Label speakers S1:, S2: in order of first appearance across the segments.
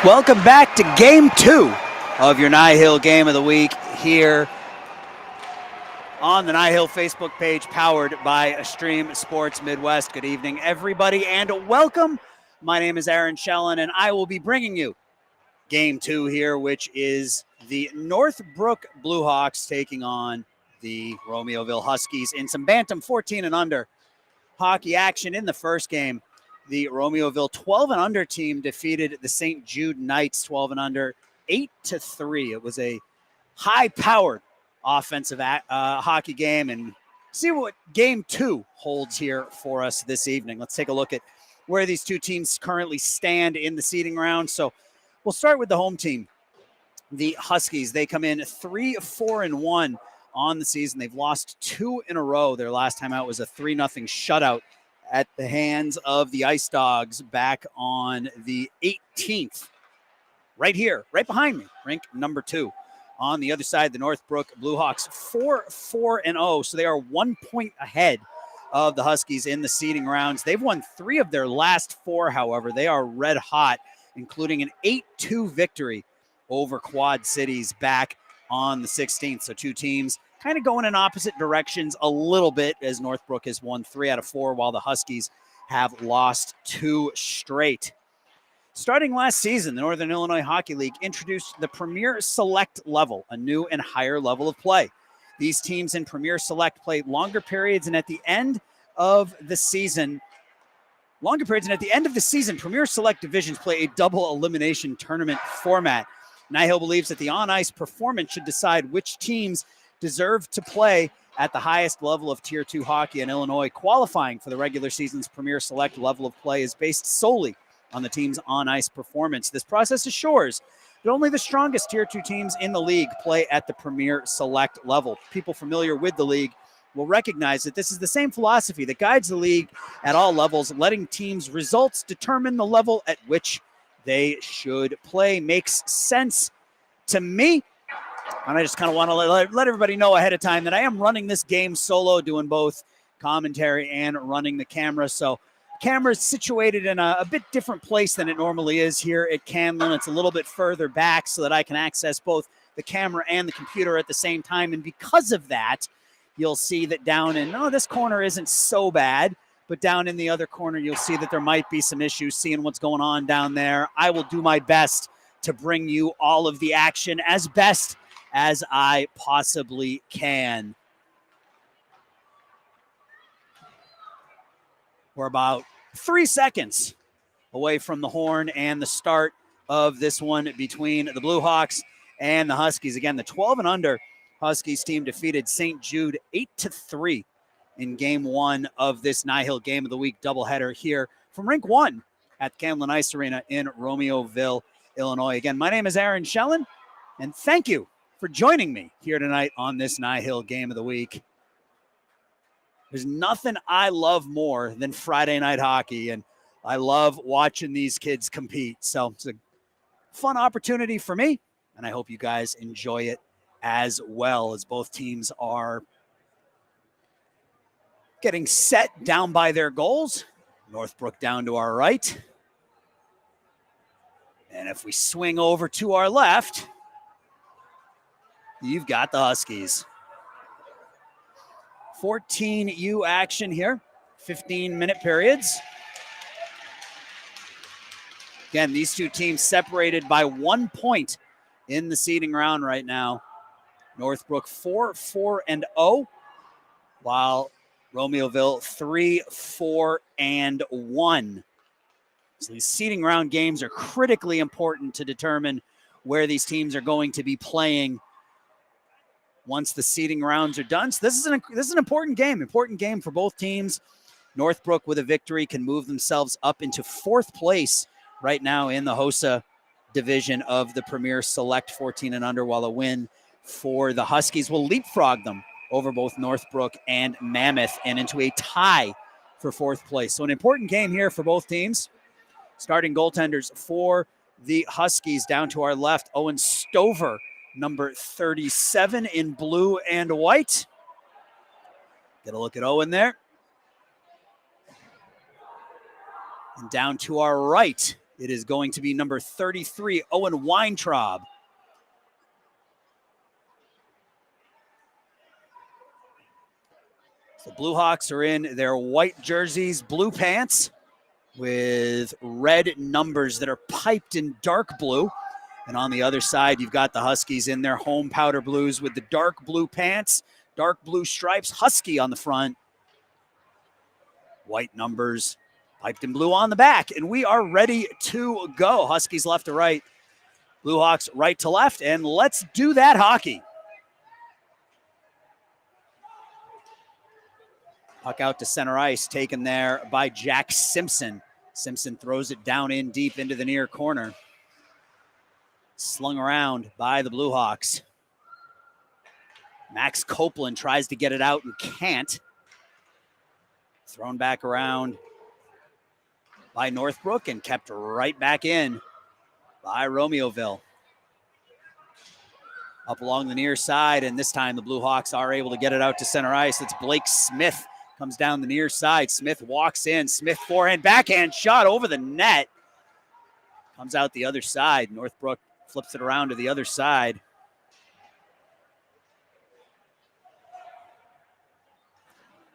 S1: Welcome back to Game 2 of your NIHL Game of the Week here on the NIHL Facebook page, powered by Extreme Sports Midwest. Good evening, everybody, and welcome. My name is Aaron Shellen, and I will be bringing you Game 2 here, which is the Northbook Bluehawks taking on the Romeoville Huskies in some Bantam 14 and under hockey action. In the first game, the Romeoville 12 and under team defeated the St. Jude Knights 12 and under 8-3. It was a high-powered offensive hockey game, and see what Game 2 holds here for us this evening. Let's take a look at where these two teams currently stand in the seeding round. So we'll start with the home team, the Huskies. They come in 3-4-1 on the season. They've lost 2 in a row. Their last time out was a 3-0 shutout at the hands of the Ice Dogs back on the 18th. Right here, right behind me, rink number 2. On the other side, the Northbook Bluehawks 4-4-0, so they are 1 point ahead of the Huskies in the seeding rounds. They've won 3 of their last 4, however. They are red hot, including an 8-2 victory over Quad Cities back on the 16th. So two teams kind of going in opposite directions a little bit, as Northbook has won 3 out of 4, while the Huskies have lost 2 straight. Starting last season, the Northern Illinois Hockey League introduced the Premier Select level, a new and higher level of play. These teams in Premier Select play longer periods, and at the end of the season, Premier Select divisions play a double elimination tournament format. NIHL believes that the on-ice performance should decide which teams deserve to play at the highest level of Tier 2 hockey in Illinois. Qualifying for the regular season's Premier Select level of play is based solely on the team's on-ice performance. This process assures that only the strongest Tier 2 teams in the league play at the Premier Select level. People familiar with the league will recognize that this is the same philosophy that guides the league at all levels, letting teams' results determine the level at which they should play. Makes sense to me. And I just kind of want to let everybody know ahead of time that I am running this game solo, doing both commentary and running the camera. So camera is situated in a bit different place than it normally is here at Canlan. It's a little bit further back so that I can access both the camera and the computer at the same time. And because of that, you'll see that down in, this corner isn't so bad, but down in the other corner, you'll see that there might be some issues seeing what's going on down there. I will do my best to bring you all of the action as best as I possibly can. We're about 3 seconds away from the horn and the start of this one between the Bluehawks and the Huskies. Again, the 12 and under Huskies team defeated St. Jude 8-3 in Game 1 of this NIHL Game of the Week doubleheader here from Rink 1 at Canlan Ice Arena in Romeoville, Illinois. Again, my name is Aaron Shellen, and thank you for joining me here tonight on this NIHL Game of the Week. There's nothing I love more than Friday night hockey, and I love watching these kids compete. So it's a fun opportunity for me, and I hope you guys enjoy it as well, as both teams are getting set down by their goals. Northbook down to our right. And if we swing over to our left, you've got the Huskies. 14U action here, 15-minute periods. Again, these two teams separated by 1 point in the seeding round right now. Northbook 4-4-0, while Romeoville 3-4-1. So these seeding round games are critically important to determine where these teams are going to be playing once the seeding rounds are done. So this is an important game for both teams. Northbook with a victory can move themselves up into 4th place right now in the HOSA division of the Premier Select 14 and under, while a win for the Huskies will leapfrog them over both Northbook and Mammoth and into a tie for 4th place. So an important game here for both teams. Starting goaltenders for the Huskies, down to our left, Owen Stover, number 37 in blue and white. Get a look at Owen there. And down to our right, It is going to be number 33, Owen Weintraub. The Bluehawks are in their white jerseys, blue pants with red numbers that are piped in dark blue. And on the other side, you've got the Huskies in their home powder blues with the dark blue pants, dark blue stripes, Husky on the front, white numbers, piped in blue on the back. And we are ready to go. Huskies left to right, Bluehawks right to left, and let's do that hockey. Puck out to center ice, taken there by Jack Simpson. Simpson throws it down in deep into the near corner. Slung around by the Bluehawks. Max Copeland tries to get it out and can't. Thrown back around by Northbrook and kept right back in by Romeoville. Up along the near side, and this time the Bluehawks are able to get it out to center ice. It's Blake Smith. Comes down the near side. Smith walks in. Smith forehand, backhand shot over the net. Comes out the other side. Northbrook flips it around to the other side.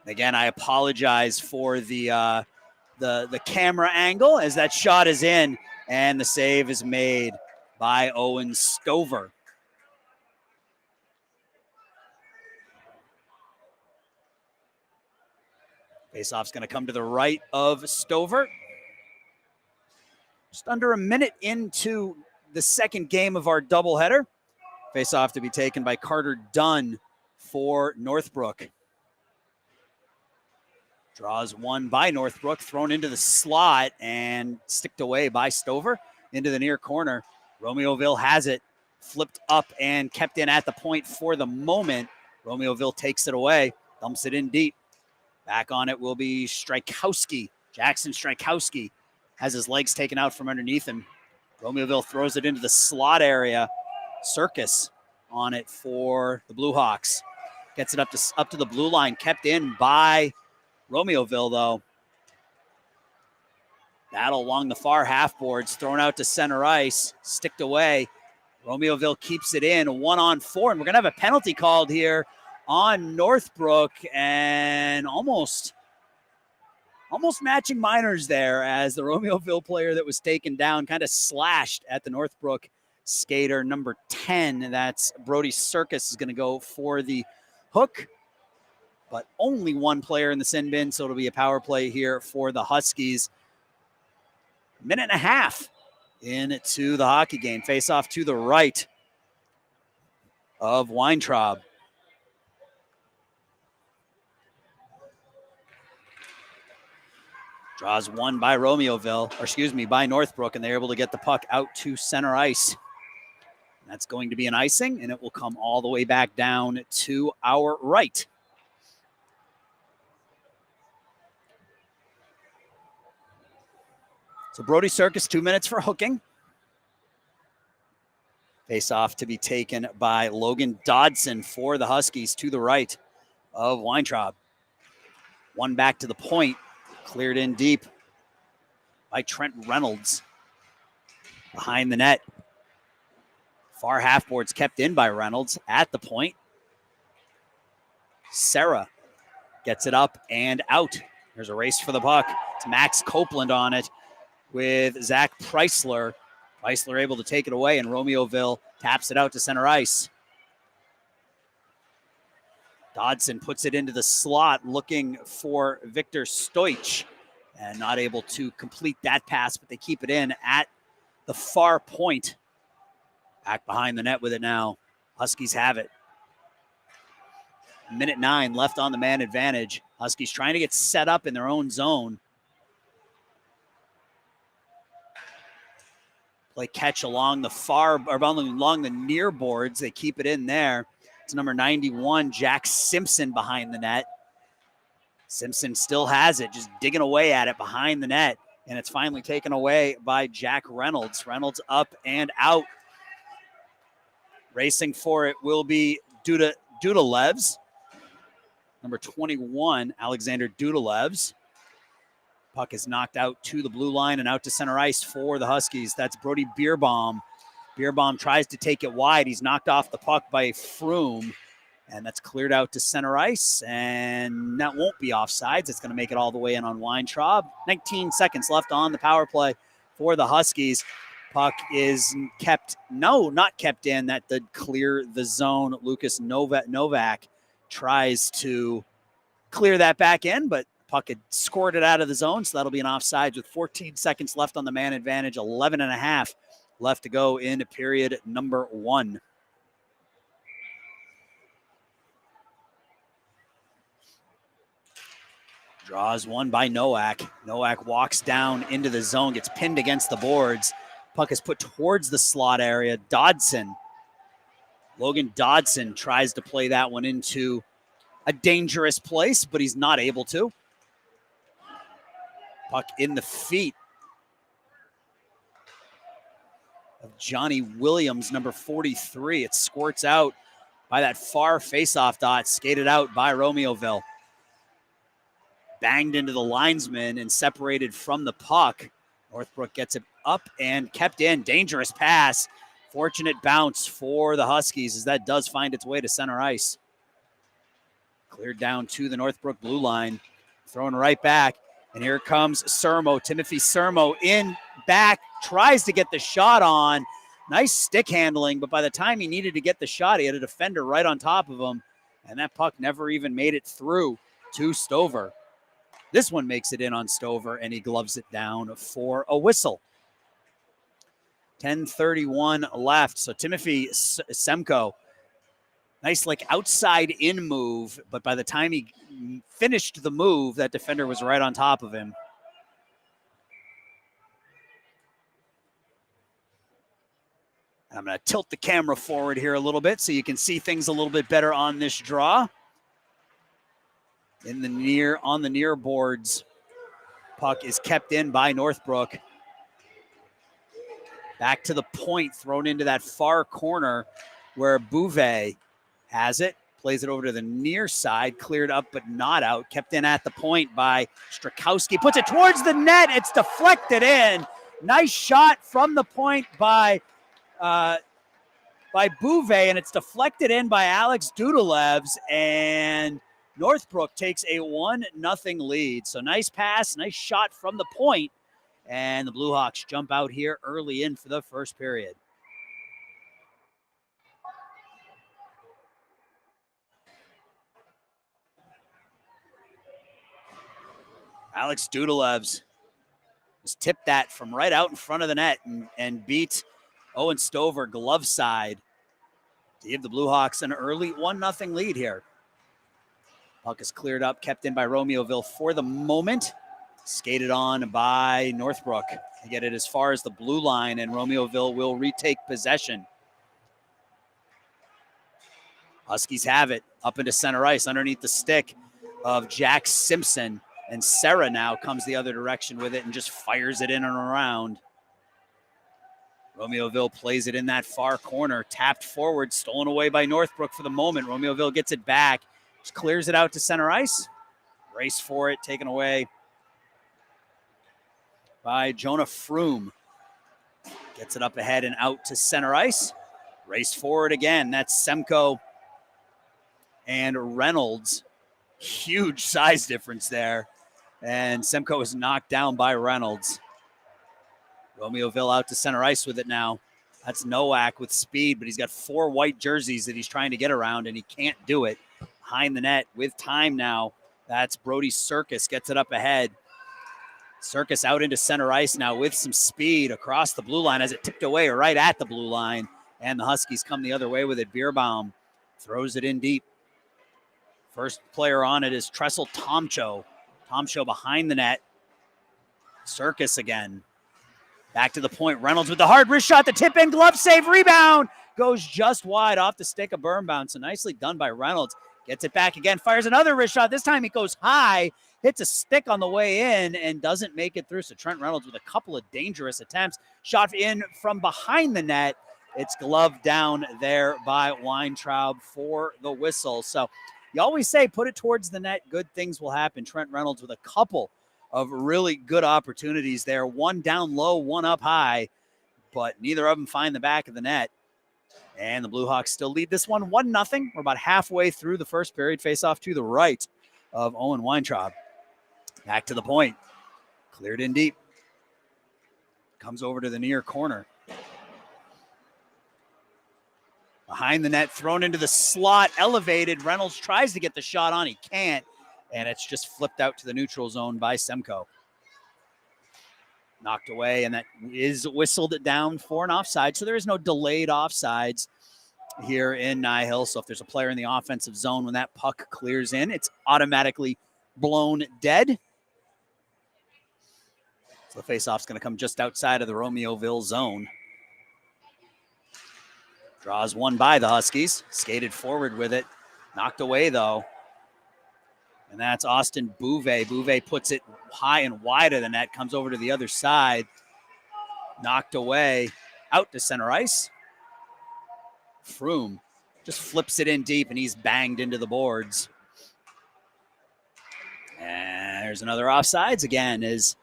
S1: Again, I apologize for the camera angle as that shot is in and the save is made by Owen Stover. Faceoff's going to come to the right of Stover. Just under a minute into the second game of our doubleheader. Faceoff to be taken by Carter Dunn for Northbrook. Draws one by Northbrook, thrown into the slot and sticked away by Stover into the near corner. Romeoville has it, flipped up and kept in at the point for the moment. Romeoville takes it away, dumps it in deep. Back on it will be Strykowski. Jackson Strykowski has his legs taken out from underneath him. Romeoville throws it into the slot area. Circus on it for the Bluehawks. Gets it up to the blue line, kept in by Romeoville, though. Battle along the far half boards, thrown out to center ice, sticked away. Romeoville keeps it in, 1-on-4, and we're going to have a penalty called here on Northbrook, and almost matching minors there as the Romeoville player that was taken down kind of slashed at the Northbrook skater number 10. That's Brody Circus is going to go for the hook, but only one player in the sin bin, so it'll be a power play here for the Huskies. Minute and a half into the hockey game. Face off to the right of Weintraub. Draws one by by Northbrook, and they're able to get the puck out to center ice. That's going to be an icing, and it will come all the way back down to our right. So Brody Circus, 2 minutes for hooking. Face off to be taken by Logan Dodson for the Huskies to the right of Weintraub. One back to the point. Cleared in deep by Trent Reynolds. Behind the net. Far half boards kept in by Reynolds at the point. Serra gets it up and out. There's a race for the puck. It's Max Copeland on it with Zach Preisler. Preisler able to take it away, and Romeoville taps it out to center ice. Dodson puts it into the slot looking for Victor Stoich and not able to complete that pass, but they keep it in at the far point. Back behind the net with it now. Huskies have it. Minute 9 left on the man advantage. Huskies trying to get set up in their own zone. Play catch along along the near boards. They keep it in there. It's number 91, Jack Simpson behind the net. Simpson still has it, just digging away at it behind the net. And it's finally taken away by Jack Reynolds. Reynolds up and out. Racing for it will be Dudalevs. Number 21, Alexander Dudalevs. Puck is knocked out to the blue line and out to center ice for the Huskies. That's Brody Bierbaum. Bierbaum tries to take it wide. He's knocked off the puck by Froome, and that's cleared out to center ice, and that won't be offsides. It's going to make it all the way in on Weintraub. 19 seconds left on the power play for the Huskies. Puck is not kept in. That did clear the zone. Lucas Novak tries to clear that back in, but puck had scored it out of the zone, so that'll be an offsides with 14 seconds left on the man advantage, 11 and a half left to go in period number 1. Draws one by Nowak. Nowak walks down into the zone, gets pinned against the boards. Puck is put towards the slot area. Logan Dodson tries to play that one into a dangerous place, but he's not able to. Puck in the feet of Johnny Williams, number 43. It squirts out by that far faceoff dot, skated out by Romeoville. Banged into the linesman and separated from the puck. Northbrook gets it up and kept in. Dangerous pass. Fortunate bounce for the Huskies as that does find its way to center ice. Cleared down to the Northbrook blue line. Thrown right back. And here comes Sermo. Timothy Sermo in back. Tries to get the shot on. Nice stick handling, but by the time he needed to get the shot, he had a defender right on top of him. And that puck never even made it through to Stover. This one makes it in on Stover, and he gloves it down for a whistle. 10:31 left. So Timothy Semko, nice outside in move, but by the time he finished the move, that defender was right on top of him. I'm going to tilt the camera forward here a little bit so you can see things a little bit better on this draw. On the near boards, puck is kept in by Northbrook. Back to the point, thrown into that far corner where Bouvet has it. Plays it over to the near side, cleared up but not out. Kept in at the point by Strakowski. Puts it towards the net. It's deflected in. Nice shot from the point by Bouvet, and it's deflected in by Alex Dudalevs, and Northbrook takes a 1-0 lead. So nice pass, nice shot from the point, and the Bluehawks jump out here early in for the first period. Alex Dudalevs just tipped that from right out in front of the net and beat Owen Stover glove side to give the Bluehawks an early 1-0 lead here. Puck is cleared up, kept in by Romeoville for the moment. Skated on by Northbrook to get it as far as the blue line, and Romeoville will retake possession. Huskies have it up into center ice underneath the stick of Jack Simpson, and Serra now comes the other direction with it and just fires it in and around. Romeoville plays it in that far corner, tapped forward, stolen away by Northbrook for the moment. Romeoville gets it back, just clears it out to center ice. Race for it, taken away by Jonah Froome. Gets it up ahead and out to center ice. Race forward again. That's Semko and Reynolds. Huge size difference there. And Semko is knocked down by Reynolds. Romeoville out to center ice with it now. That's Nowak with speed, but he's got 4 white jerseys that he's trying to get around, and he can't do it. Behind the net with time now. That's Brody Circus, gets it up ahead. Circus out into center ice now with some speed across the blue line as it tipped away right at the blue line. And the Huskies come the other way with it. Bierbaum throws it in deep. First player on it is Tressel Tomcho. Tomcho behind the net. Circus again. Back to the point. Reynolds with the hard wrist shot. The tip in, glove save, rebound. Goes just wide off the stick of Birnbaum. So nicely done by Reynolds. Gets it back again. Fires another wrist shot. This time he goes high. Hits a stick on the way in and doesn't make it through. So Trent Reynolds with a couple of dangerous attempts. Shot in from behind the net. It's gloved down there by Weintraub for the whistle. So you always say put it towards the net. Good things will happen. Trent Reynolds with a couple of really good opportunities there. One down low, one up high, but neither of them find the back of the net. And the Bluehawks still lead this one 1-0. We're about halfway through the first period. Face off to the right of Owen Weintraub. Back to the point. Cleared in deep. Comes over to the near corner. Behind the net, thrown into the slot, elevated. Reynolds tries to get the shot on. He can't. And it's just flipped out to the neutral zone by Semko. Knocked away, and that is whistled down for an offside. So there is no delayed offsides here in NIHL. So if there's a player in the offensive zone, when that puck clears in, it's automatically blown dead. So the faceoff's going to come just outside of the Romeoville zone. Draws one by the Huskies. Skated forward with it. Knocked away, though. And that's Austin Bouvet. Bouvet puts it high and wide of the net. Comes over to the other side. Knocked away. Out to center ice. Froome just flips it in deep, and he's banged into the boards. And there's another offsides again as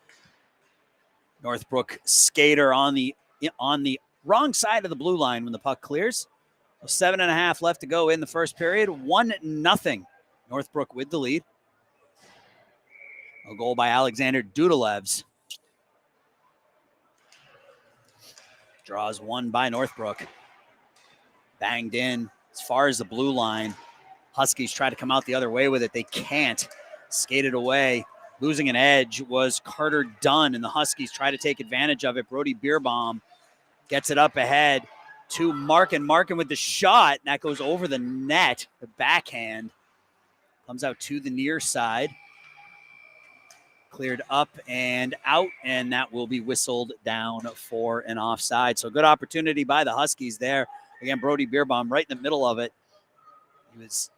S1: Northbrook skater on the wrong side of the blue line when the puck clears. 7.5 left to go in the first period. 1-0. Northbrook with the lead. A goal by Alexander Dudalevs. Draws one by Northbrook. Banged in as far as the blue line. Huskies try to come out the other way with it. They can't. Skated away. Losing an edge was Carter Dunn, and the Huskies try to take advantage of it. Brody Bierbaum gets it up ahead to Markin. Markin with the shot. And that goes over the net. The backhand comes out to the near side. Cleared up and out, and that will be whistled down for an offside. So good opportunity by the Huskies there. Again, Brody Bierbaum right in the middle of it. He was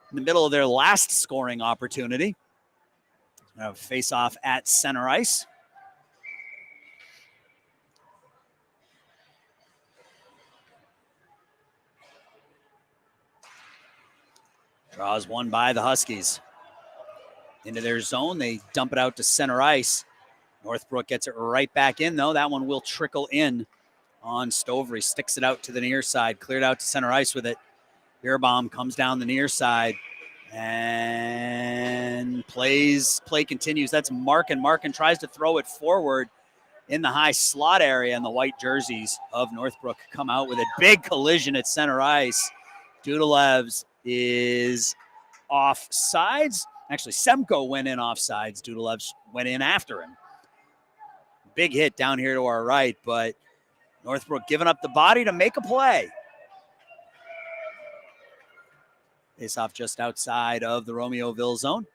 S1: in the middle of their last scoring opportunity. Face off at center ice. Draws one by the Huskies. Into their zone, they dump it out to center ice. Northbrook gets it right back in, though. That one will trickle in on Stover. He sticks it out to the near side, cleared out to center ice with it. Bierbaum comes down the near side and play continues. That's Markin. Markin tries to throw it forward in the high slot area, and the white jerseys of Northbrook come out with a big collision at center ice. Dudalevs is offsides. Actually, Semko went in offsides. Dudalevs went in after him. Big hit down here to our right, but Northbrook giving up the body to make a play. Face off just outside of the Romeoville zone.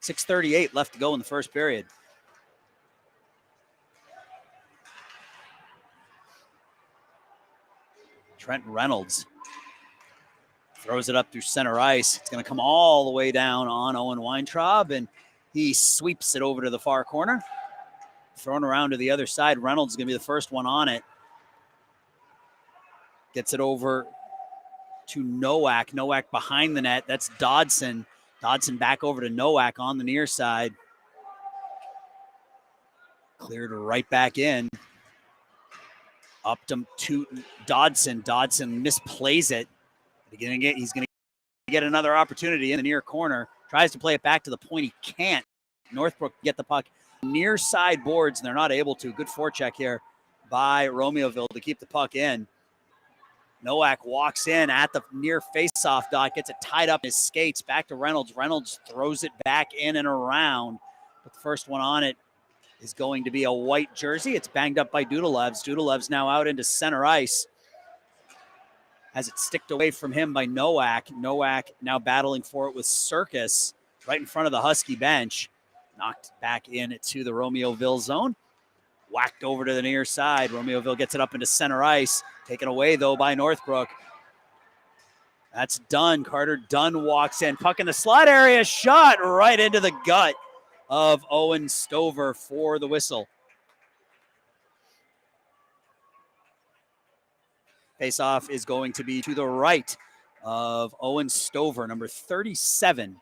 S1: 6:38 left to go in the first period. Trent Reynolds throws it up through center ice. It's going to come all the way down on Owen Weintraub, and he sweeps it over to the far corner. Thrown around to the other side. Reynolds is going to be the first one on it. Gets it over to Nowak. Nowak behind the net. That's Dodson. Dodson back over to Nowak on the near side. Cleared right back in. Up to Dodson. Dodson misplays it. He's going to get another opportunity in the near corner. Tries to play it back to the point. He can't. Northbrook get the puck near side boards, and they're not able to. Good forecheck here by Romeoville to keep the puck in. Nowak walks in at the near face-off dot, gets it tied up in his skates. Back to Reynolds. Reynolds throws it back in and around. But the first one on it is going to be a white jersey. It's banged up by Dudalevs. Dudalevs now out into center ice. Has it sticked away from him by Nowak. Nowak now battling for it with Circus right in front of the Husky bench. Knocked back in to the Romeoville zone. Whacked over to the near side. Romeoville gets it up into center ice. Taken away, though, by Northbrook. That's Dunn. Carter Dunn walks in. Puck in the slot area. Shot right into the gut of Owen Stover for the whistle. Face-off is going to be to the right of Owen Stover, number 37.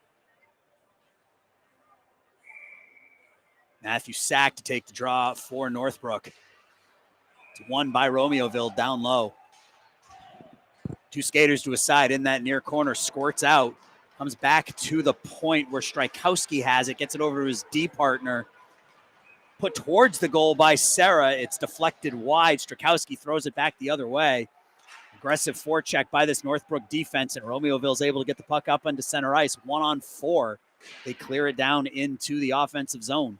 S1: Matthew Sack to take the draw for Northbrook. It's won by Romeoville down low. Two skaters to his side in that near corner, squirts out, comes back to the point where Strykowski has it, gets it over to his D partner. Put towards the goal by Serra. It's deflected wide. Strykowski throws it back the other way. Aggressive forecheck by this Northbrook defense, and Romeoville's able to get the puck up into center ice. 1-on-4. They clear it down into the offensive zone.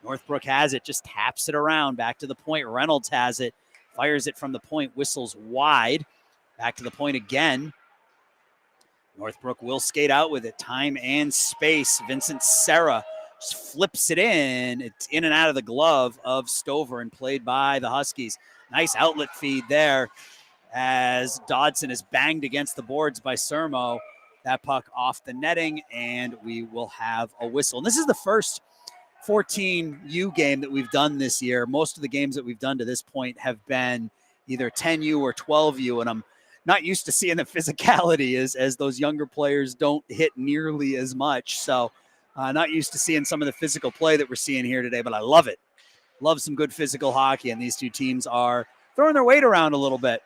S1: Northbrook has it, just taps it around. Back to the point. Reynolds has it. Fires it from the point. Whistles wide. Back to the point again. Northbrook will skate out with it. Time and space. Vincent Serra just flips it in. It's in and out of the glove of Stover and played by the Huskies. Nice outlet feed there as Dodson is banged against the boards by Sermo. That puck off the netting, and we will have a whistle. And this is the first 14U game that we've done this year. Most of the games that we've done to this point have been either 10U or 12U, and I'm not used to seeing the physicality as those younger players don't hit nearly as much. So not used to seeing some of the physical play that we're seeing here today, but I love it. Love some good physical hockey, and these two teams are throwing their weight around a little bit.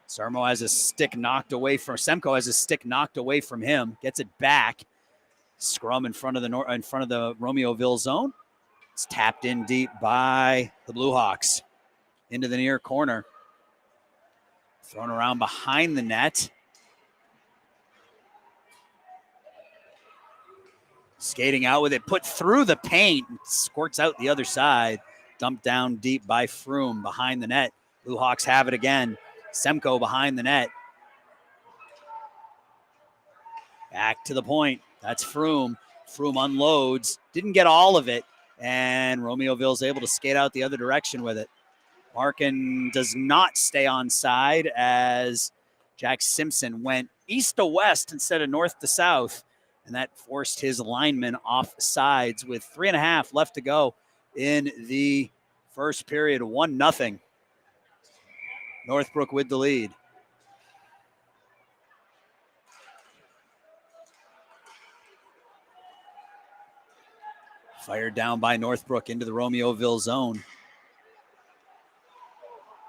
S1: Sermo has a stick knocked away from Semko, has a stick knocked away from him, gets it back. Scrum in front of the Romeoville zone. It's tapped in deep by the Bluehawks into the near corner. Thrown around behind the net. Skating out with it, put through the paint, squirts out the other side. Dumped down deep by Froome behind the net. Bluehawks have it again. Semko behind the net. Back to the point. That's Froome. Froome unloads. Didn't get all of it. And Romeoville's able to skate out the other direction with it. Markin does not stay on side as Jack Simpson went east to west instead of north to south. And that forced his lineman off sides with 3.5 left to go in the first period. 1-0. Northbrook with the lead. Fired down by Northbrook into the Romeoville zone.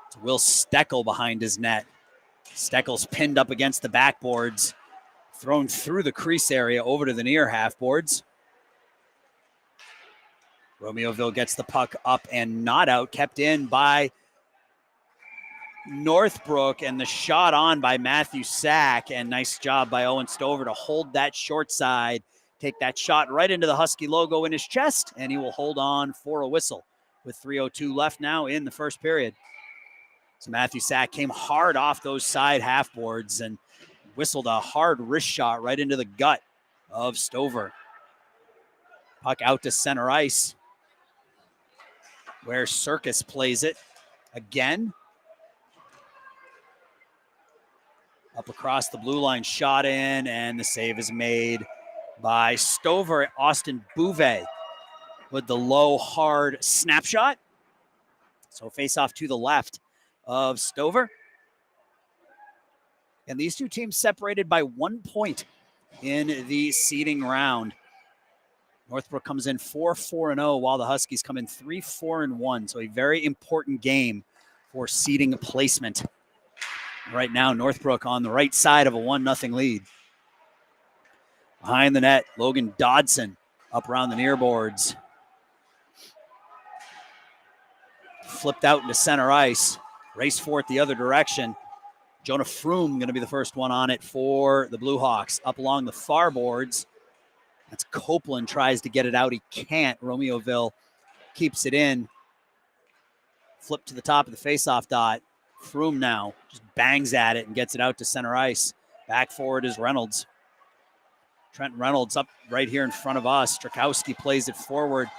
S1: It's Will Steckel behind his net. Steckel's pinned up against the backboards. Thrown through the crease area over to the near half boards. Romeoville gets the puck up and not out. Kept in by Northbrook, and the shot on by Matthew Sack. And nice job by Owen Stover to hold that short side. Take that shot right into the Husky logo in his chest, and he will hold on for a whistle with 3:02 left now in the first period. So Matthew Sack came hard off those side half boards and whistled a hard wrist shot right into the gut of Stover. Puck out to center ice, where Circus plays it again. Up across the blue line, shot in, and the save is made by Stover. Austin Bouvet with the low, hard snapshot. So face off to the left of Stover. And these two teams separated by 1 point in the seeding round. Northbrook comes in 4-4-0, while the Huskies come in 3-4-1. So a very important game for seeding placement. Right now, Northbrook on the right side of a 1-0 lead. Behind the net, Logan Dodson up around the near boards. Flipped out into center ice. Race for it the other direction. Jonah Froome going to be the first one on it for the Bluehawks. Up along the far boards. That's Copeland, tries to get it out. He can't. Romeoville keeps it in. Flip to the top of the faceoff dot. Froome now just bangs at it and gets it out to center ice. Back forward is Reynolds. Trent Reynolds up right here in front of us. Strykowski plays it forward.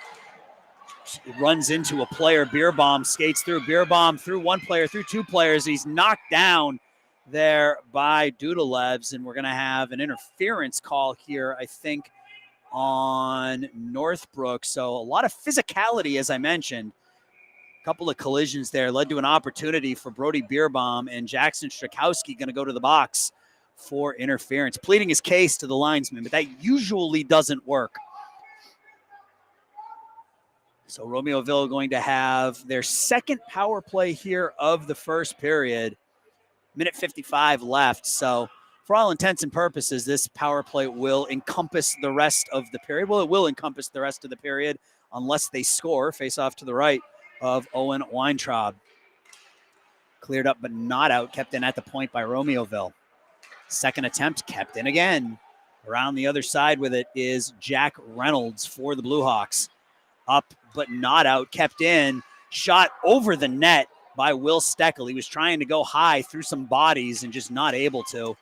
S1: It runs into a player. Beerbaum skates through. Beerbaum through one player, through two players. He's knocked down there by Dudalevs, and we're going to have an interference call here, I think, on Northbrook. So a lot of physicality, as I mentioned. A couple of collisions there led to an opportunity for Brody Beerbaum, and Jackson Strykowski going to go to the box for interference, pleading his case to the linesman, but that usually doesn't work. So Romeoville going to have their second power play here of the first period. Minute 55 left. So for all intents and purposes, this power play will encompass the rest of the period. Well, it will encompass the rest of the period unless they score. Face off to the right of Owen Weintraub. Cleared up but not out. Kept in at the point by Romeoville. Second attempt kept in again. Around the other side with it is Jack Reynolds for the Bluehawks. Up but not out. Kept in. Shot over the net by Will Steckel. He was trying to go high through some bodies and just not able to.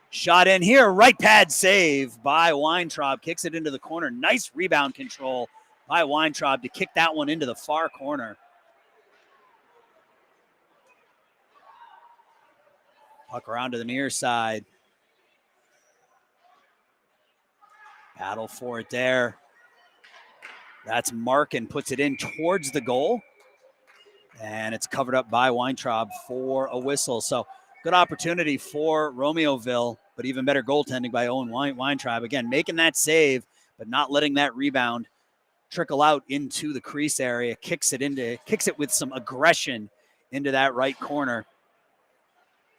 S1: Shot in here. Right pad save by Weintraub. Kicks it into the corner. Nice rebound control by Weintraub to kick that one into the far corner. Puck around to the near side. Battle for it there. That's Markin, puts it in towards the goal. And it's covered up by Weintraub for a whistle. So good opportunity for Romeoville, but even better goaltending by Owen Weintraub. Again, making that save, but not letting that rebound trickle out into the crease area. Kicks it with some aggression into that right corner,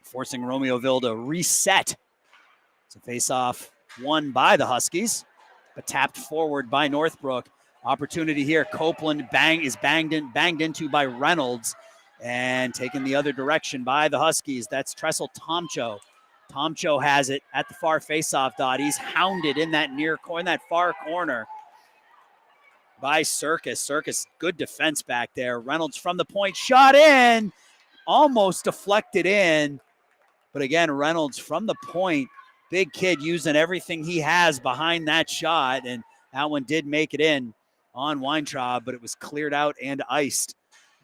S1: forcing Romeoville to reset. It's a face-off won by the Huskies, but tapped forward by Northbrook. Opportunity here. Copeland is banged into by Reynolds and taken the other direction by the Huskies. That's Tressel Tomcho. Tomcho has it at the far faceoff dot. He's hounded in that far corner by Circus. Circus, good defense back there. Reynolds from the point, shot in, almost deflected in. But again, Reynolds from the point, big kid using everything he has behind that shot, and that one did make it in on Weintraub, but it was cleared out and iced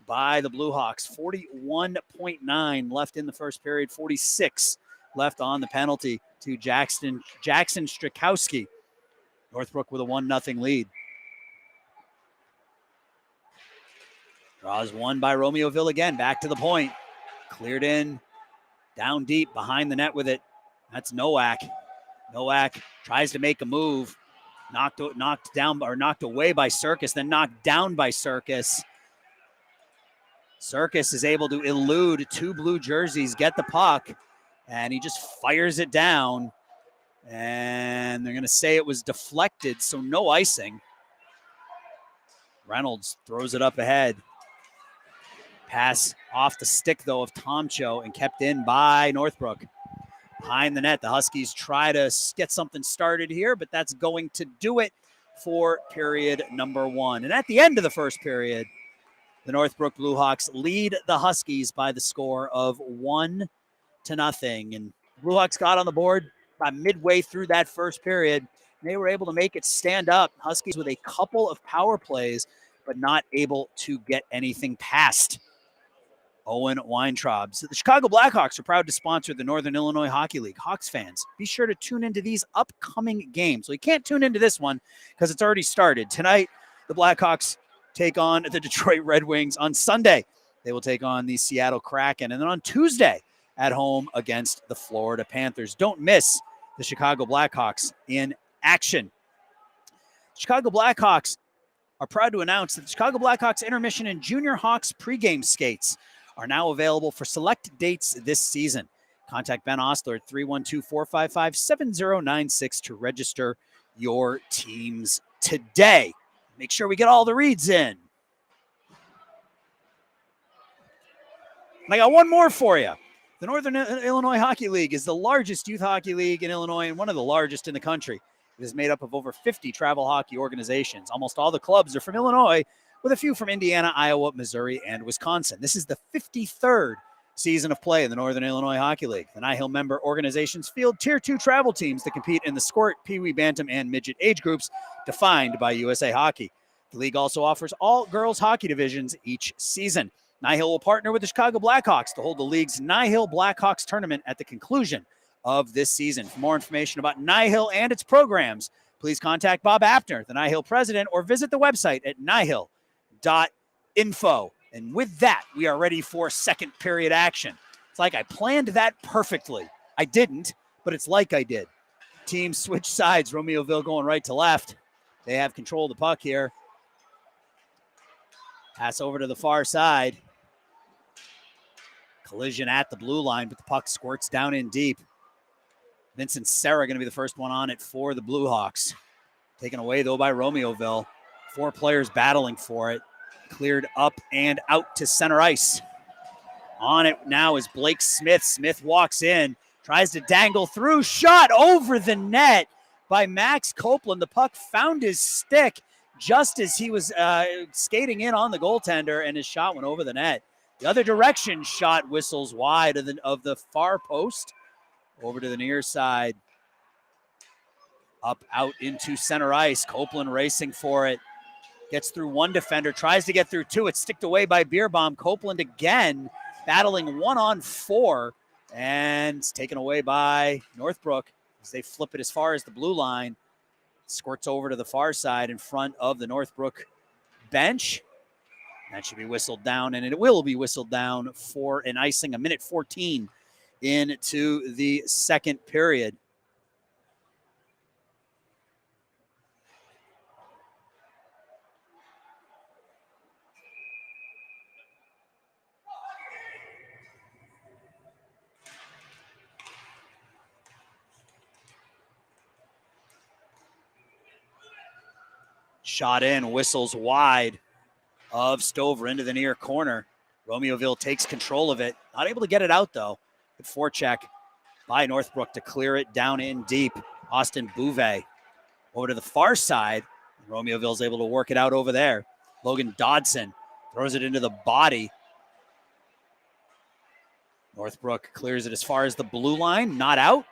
S1: by the Bluehawks. 41.9 left in the first period, 46 left on the penalty to Jackson Strakowski. Northbrook with a 1-0 lead. Draws one by Romeoville again, back to the point. Cleared in, down deep, behind the net with it. That's Nowak. Nowak tries to make a move. Knocked away by Circus, then knocked down by Circus. Circus is able to elude two blue jerseys, get the puck, and he just fires it down. And they're going to say it was deflected, so no icing. Reynolds throws it up ahead. Pass off the stick, though, of Tomcho and kept in by Northbrook. Behind the net, the Huskies try to get something started here, but that's going to do it for period number one. And at the end of the first period, the Northbrook Bluehawks lead the Huskies by the score of 1-0. And Bluehawks got on the board by midway through that first period. And they were able to make it stand up. Huskies with a couple of power plays, but not able to get anything past Owen Weintraub. So the Chicago Blackhawks are proud to sponsor the Northern Illinois Hockey League. Hawks fans, be sure to tune into these upcoming games. Well, you can't tune into this one because it's already started. Tonight, the Blackhawks take on the Detroit Red Wings. On Sunday, they will take on the Seattle Kraken. And then on Tuesday, at home against the Florida Panthers. Don't miss the Chicago Blackhawks in action. Chicago Blackhawks are proud to announce that the Chicago Blackhawks intermission and Junior Hawks pregame skates are now available for select dates this season. Contact Ben Ostler at 312-455-7096 to register your teams today. Make sure we get all the reads in. And I got one more for you. The Northern Illinois Hockey League is the largest youth hockey league in Illinois and one of the largest in the country. It is made up of over 50 travel hockey organizations. Almost all the clubs are from Illinois, with a few from Indiana, Iowa, Missouri, and Wisconsin. This is the 53rd season of play in the Northern Illinois Hockey League. The NIHL member organizations field Tier 2 travel teams that compete in the Squirt, Pee Wee, Bantam, and Midget age groups defined by USA Hockey. The league also offers all girls hockey divisions each season. NIHL will partner with the Chicago Blackhawks to hold the league's NIHL Blackhawks tournament at the conclusion of this season. For more information about NIHL and its programs, please contact Bob Apner, the NIHL president, or visit the website at nihil.info. And with that, we are ready for second period action. It's like I planned that perfectly. I didn't, but it's like I did. Teams switch sides. Romeoville going right to left. They have control of the puck here. Pass over to the far side. Collision at the blue line, but the puck squirts down in deep. Vincent Serra going to be the first one on it for the Bluehawks. Taken away, though, by Romeoville. 4 players battling for it. Cleared up and out to center ice. On it now is Blake Smith. Smith walks in, tries to dangle through. Shot over the net by Max Copeland. The puck found his stick just as he was skating in on the goaltender, and his shot went over the net. The other direction shot whistles wide of the far post. Over to the near side. Up, out into center ice. Copeland racing for it. Gets through one defender. Tries to get through 2. It's sticked away by Beerbaum. Copeland again battling 1-on-4. And it's taken away by Northbrook as they flip it as far as the blue line. Squirts over to the far side in front of the Northbrook bench. That should be whistled down, and it will be whistled down for an icing. 1:14 into the second period. Shot in, whistles wide of Stover into the near corner. Romeoville takes control of it. Not able to get it out, though. Good forecheck by Northbrook to clear it down in deep. Austin Bouvet over to the far side. Romeoville's able to work it out over there. Logan Dodson throws it into the body. Northbrook clears it as far as the blue line. Not out.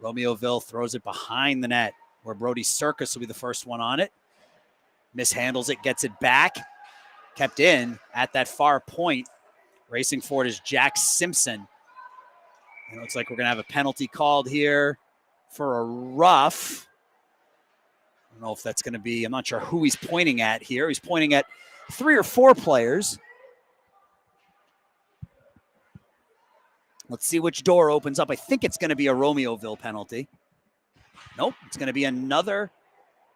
S1: Romeoville throws it behind the net, where Brody Circus will be the first one on it. Mishandles it, gets it back. Kept in at that far point. Racing for it is Jack Simpson. It looks like we're going to have a penalty called here for a rough. I don't know if that's going to be, I'm not sure who he's pointing at here. He's pointing at 3 or 4 players. Let's see which door opens up. I think it's going to be a Romeoville penalty. Nope, it's going to be another.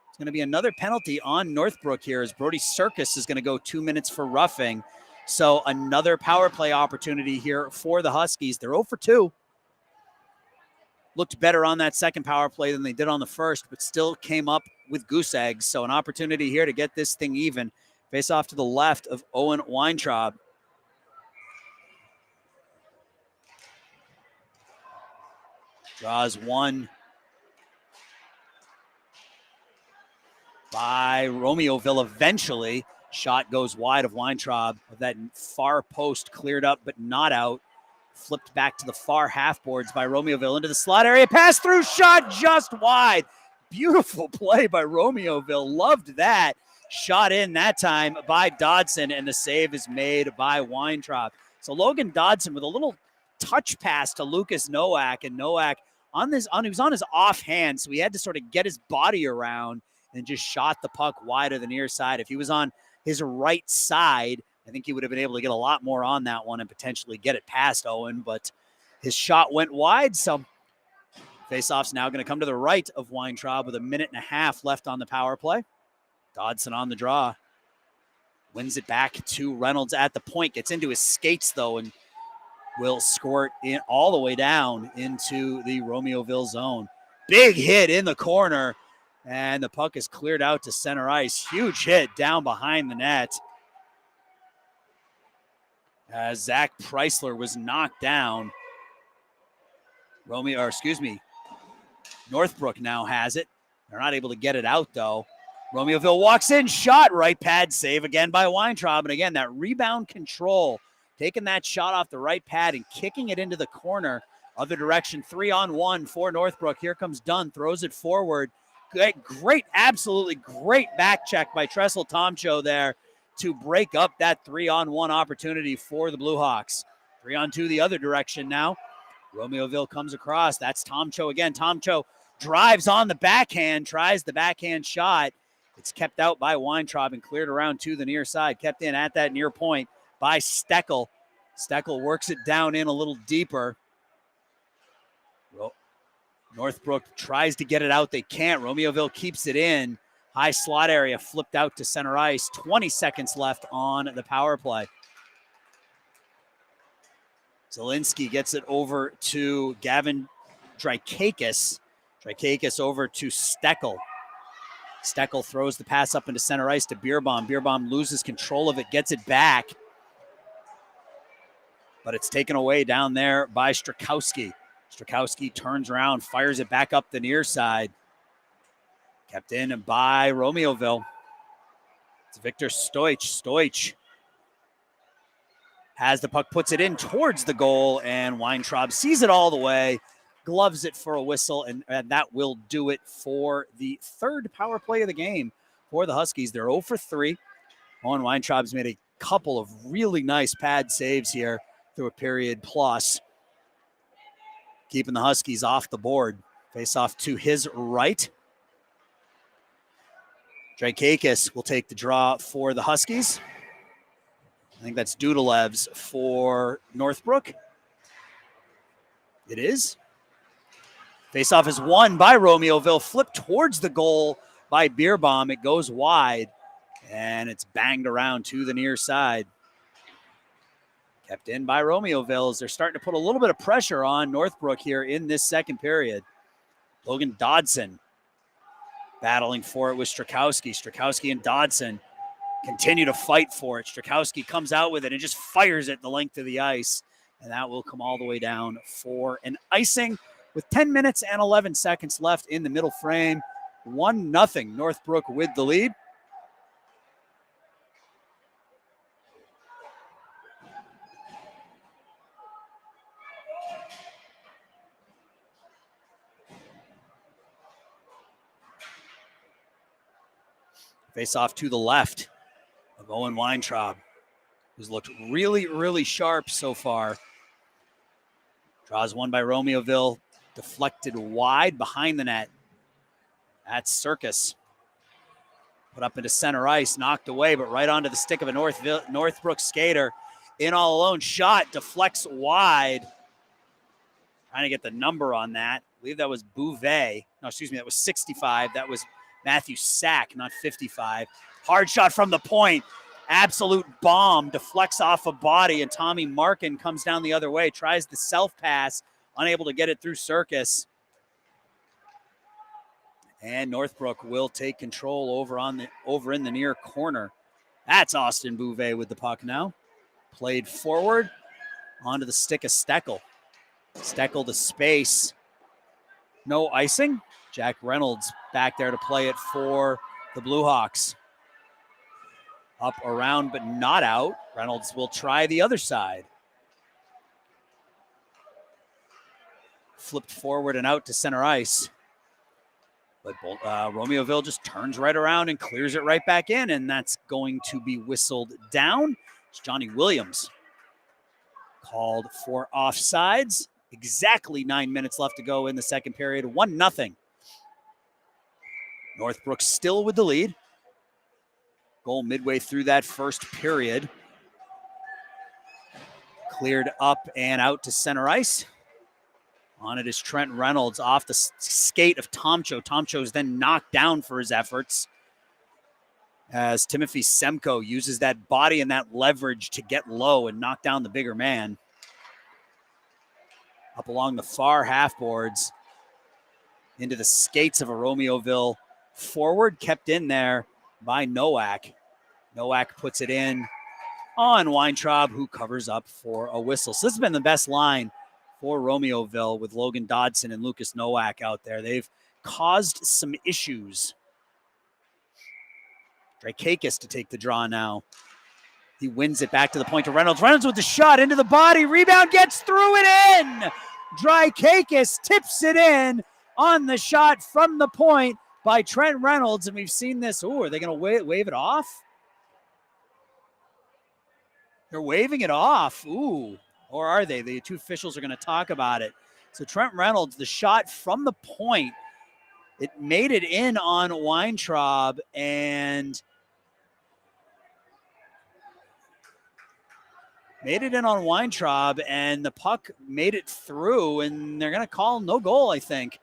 S1: It's going to be another penalty on Northbrook here as Brody Circus is going to go 2 minutes for roughing. So another power play opportunity here for the Huskies. They're 0 for 2. Looked better on that second power play than they did on the first, but still came up with goose eggs. So an opportunity here to get this thing even. Face off to the left of Owen Weintraub. Draws one by Romeoville eventually. Shot goes wide of Weintraub. That far post cleared up but not out. Flipped back to the far half boards by Romeoville into the slot area. Pass through, shot just wide. Beautiful play by Romeoville. Loved that. Shot in that time by Dodson, and the save is made by Weintraub. So Logan Dodson with a little touch pass to Lucas Nowak, and Nowak he was on his offhand, so he had to sort of get his body around and just shot the puck wide of the near side. If he was on his right side, I think he would have been able to get a lot more on that one and potentially get it past Owen, but his shot went wide. So faceoff's now going to come to the right of Weintraub with 1.5 minutes left on the power play. Dodson on the draw. Wins it back to Reynolds at the point. Gets into his skates, though, and will squirt in all the way down into the Romeoville zone. Big hit in the corner, and the puck is cleared out to center ice. Huge hit down behind the net. As Zach Preisler was knocked down. Northbrook now has it. They're not able to get it out, though. Romeoville walks in, shot, right pad, save again by Weintraub. And again, that rebound control, taking that shot off the right pad and kicking it into the corner. Other direction, 3-on-1 for Northbrook. Here comes Dunn, throws it forward. Great, absolutely great back check by Tressel Tomcho there to break up that 3-on-1 opportunity for the Bluehawks. 3-on-2 the other direction now. Romeoville comes across. That's Tomcho again. Tomcho drives on the backhand, tries the backhand shot. It's kept out by Weintraub and cleared around to the near side. Kept in at that near point by Steckel. Steckel works it down in a little deeper. Northbrook tries to get it out. They can't. Romeoville keeps it in. High slot area flipped out to center ice. 20 seconds left on the power play. Zielinski gets it over to Gavin Drykakis. Drykakis over to Steckel. Steckel throws the pass up into center ice to Beerbaum. Beerbaum loses control of it, gets it back. But it's taken away down there by Strakowski. Strakowski turns around, fires it back up the near side. Kept in by Romeoville. It's Victor Stoich. Stoich has the puck, puts it in towards the goal, and Weintraub sees it all the way, gloves it for a whistle, and that will do it for the third power play of the game for the Huskies. They're 0 for 3. Owen Weintraub's made a couple of really nice pad saves here through a period plus, keeping the Huskies off the board. Face off to his right. Drykakis will take the draw for the Huskies. I think that's Dudalev's for Northbrook. It is. Faceoff is won by Romeoville. Flipped towards the goal by Beerbaum. It goes wide, and it's banged around to the near side. Kept in by Romeoville as they're starting to put a little bit of pressure on Northbrook here in this second period. Logan Dodson battling for it with Strakowski. Strakowski and Dodson continue to fight for it. Strakowski comes out with it and just fires it the length of the ice, and that will come all the way down for an icing with 10 minutes and 11 seconds left in the middle frame. 1-0 Northbrook with the lead. Face off to the left of Owen Weintraub, who's looked really, really sharp so far. Draws one by Romeoville, deflected wide behind the net. That's Circus. Put up into center ice, knocked away, but right onto the stick of a Northbrook skater. In all alone, shot, deflects wide. Trying to get the number on that. I believe that was Bouvet. No, excuse me, that was 65. That was Matthew Sack, not 55. Hard shot from the point. Absolute bomb. Deflects off a body, and Tommy Markin comes down the other way. Tries the self-pass. Unable to get it through Circus. And Northbrook will take control over in the near corner. That's Austin Bouvet with the puck now. Played forward onto the stick of Steckel. Steckel to space. No icing. Jack Reynolds back there to play it for the Bluehawks. Up, around, but not out. Reynolds will try the other side. Flipped forward and out to center ice. But Romeoville just turns right around and clears it right back in, and that's going to be whistled down. It's Johnny Williams called for offsides. Exactly 9 minutes left to go in the second period. 1-0. Northbrook still with the lead. Goal midway through that first period. Cleared up and out to center ice. On it is Trent Reynolds off the skate of Tomcho. Tomcho's then knocked down for his efforts as Timothy Semko uses that body and that leverage to get low and knock down the bigger man. Up along the far half boards into the skates of a Romeoville forward, kept in there by Nowak. Nowak puts it in on Weintraub, who covers up for a whistle. So this has been the best line for Romeoville with Logan Dodson and Lucas Nowak out there. They've caused some issues. Drykakis to take the draw now. He wins it back to the point to Reynolds. Reynolds with the shot into the body. Rebound, gets through it in. Drykakis tips it in on the shot from the point by Trent Reynolds. And we've seen this. Ooh, are they going to wave it off? They're waving it off. Ooh. Or are they? The two officials are going to talk about it. So Trent Reynolds, the shot from the point, it made it in on Weintraub, and the puck made it through, and they're going to call no goal, I think.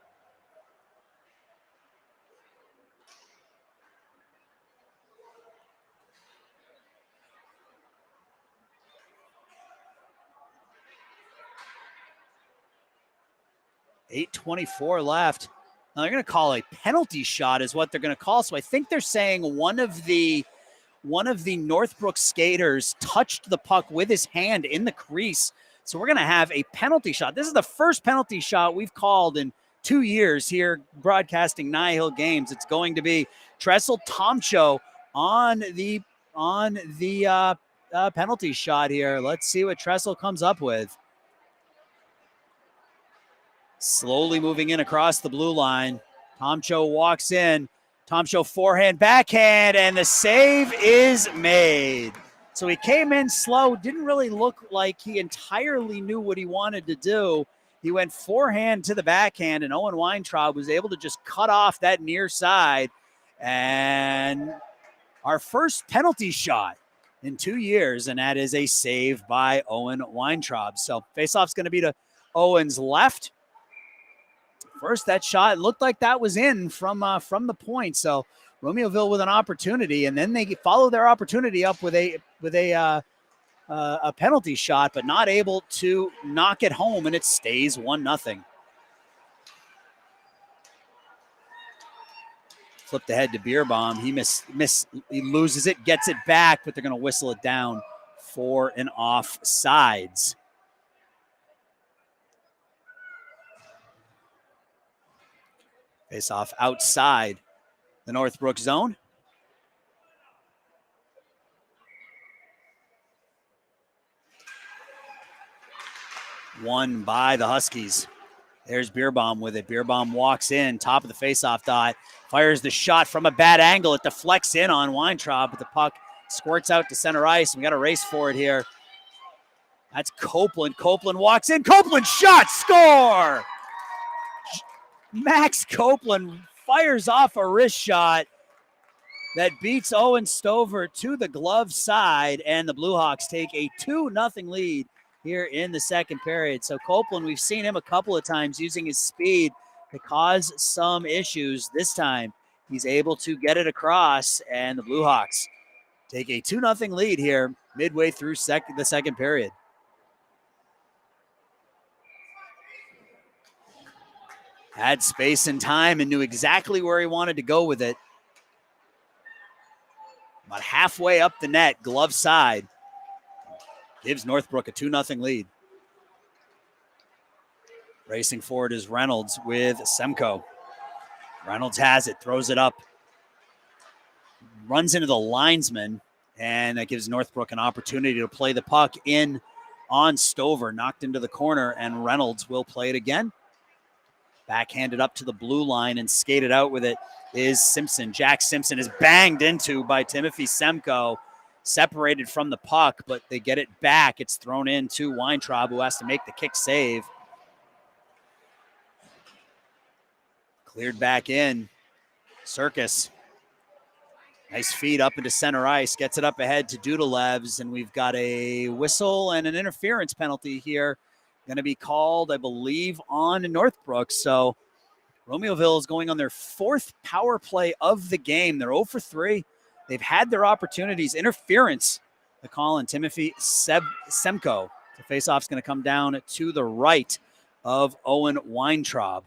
S1: 8:24 left. Now they're going to call a penalty shot is what they're going to call. So I think they're saying one of the Northbrook skaters touched the puck with his hand in the crease. So we're going to have a penalty shot. This is the first penalty shot we've called in 2 years here broadcasting NIHL games. It's going to be Tressel Tomcho on the penalty shot here. Let's see what Tressel comes up with. Slowly moving in across the blue line. Tomcho walks in. Tomcho forehand, backhand, and the save is made. So he came in slow, didn't really look like he entirely knew what he wanted to do. He went forehand to the backhand, and Owen Weintraub was able to just cut off that near side. And our first penalty shot in 2 years, and that is a save by Owen Weintraub. So faceoff's going to be to Owen's left. First, that shot looked like that was in from the point. So Romeoville with an opportunity, and then they follow their opportunity up with a penalty shot, but not able to knock it home, and it stays 1-0. Flipped ahead to Beerbomb. He loses it, gets it back, but they're going to whistle it down for an offsides. Face off outside the Northbrook zone. Won by the Huskies. There's Beerbomb with it. Beerbomb walks in, top of the faceoff dot, fires the shot from a bad angle. It deflects in on Weintraub, but the puck squirts out to center ice. We got a race for it here. That's Copeland. Copeland walks in. Copeland shot, score! Max Copeland fires off a wrist shot that beats Owen Stover to the glove side, and the Bluehawks take a 2-0 lead here in the second period. So Copeland, we've seen him a couple of times using his speed to cause some issues. This time, he's able to get it across, and the Bluehawks take a 2-0 lead here midway through the second period. Had space and time and knew exactly where he wanted to go with it. About halfway up the net, glove side. Gives Northbrook a 2-0 lead. Racing forward is Reynolds with Semko. Reynolds has it, throws it up. Runs into the linesman, and that gives Northbrook an opportunity to play the puck in on Stover. Knocked into the corner, and Reynolds will play it again. Backhanded up to the blue line and skated out with it is Simpson. Jack Simpson is banged into by Timothy Semko, separated from the puck, but they get it back. It's thrown in to Weintraub, who has to make the kick save. Cleared back in. Circus. Nice feed up into center ice. Gets it up ahead to Dudalevs, and we've got a whistle and an interference penalty here. Going to be called, I believe, on Northbrook. So Romeoville is going on their fourth power play of the game. They're 0 for 3. They've had their opportunities. Interference, the call on Timothy Semko. The faceoff's going to come down to the right of Owen Weintraub.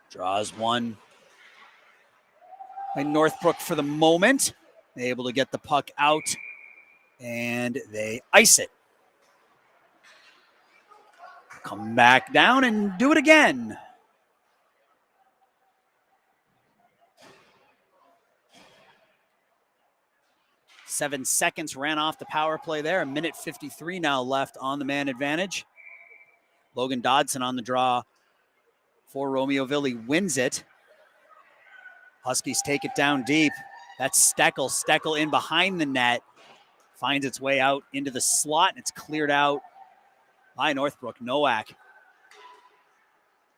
S1: Draws one by Northbrook for the moment. They're able to get the puck out, and they ice it. Come back down and do it again. Seven seconds ran off the power play there. 1:53 now left on the man advantage. Logan Dodson on the draw for Romeoville. He wins it. Huskies take it down deep. That's Steckel. Steckel in behind the net. Finds its way out into the slot, and it's cleared out by Northbrook. Nowak.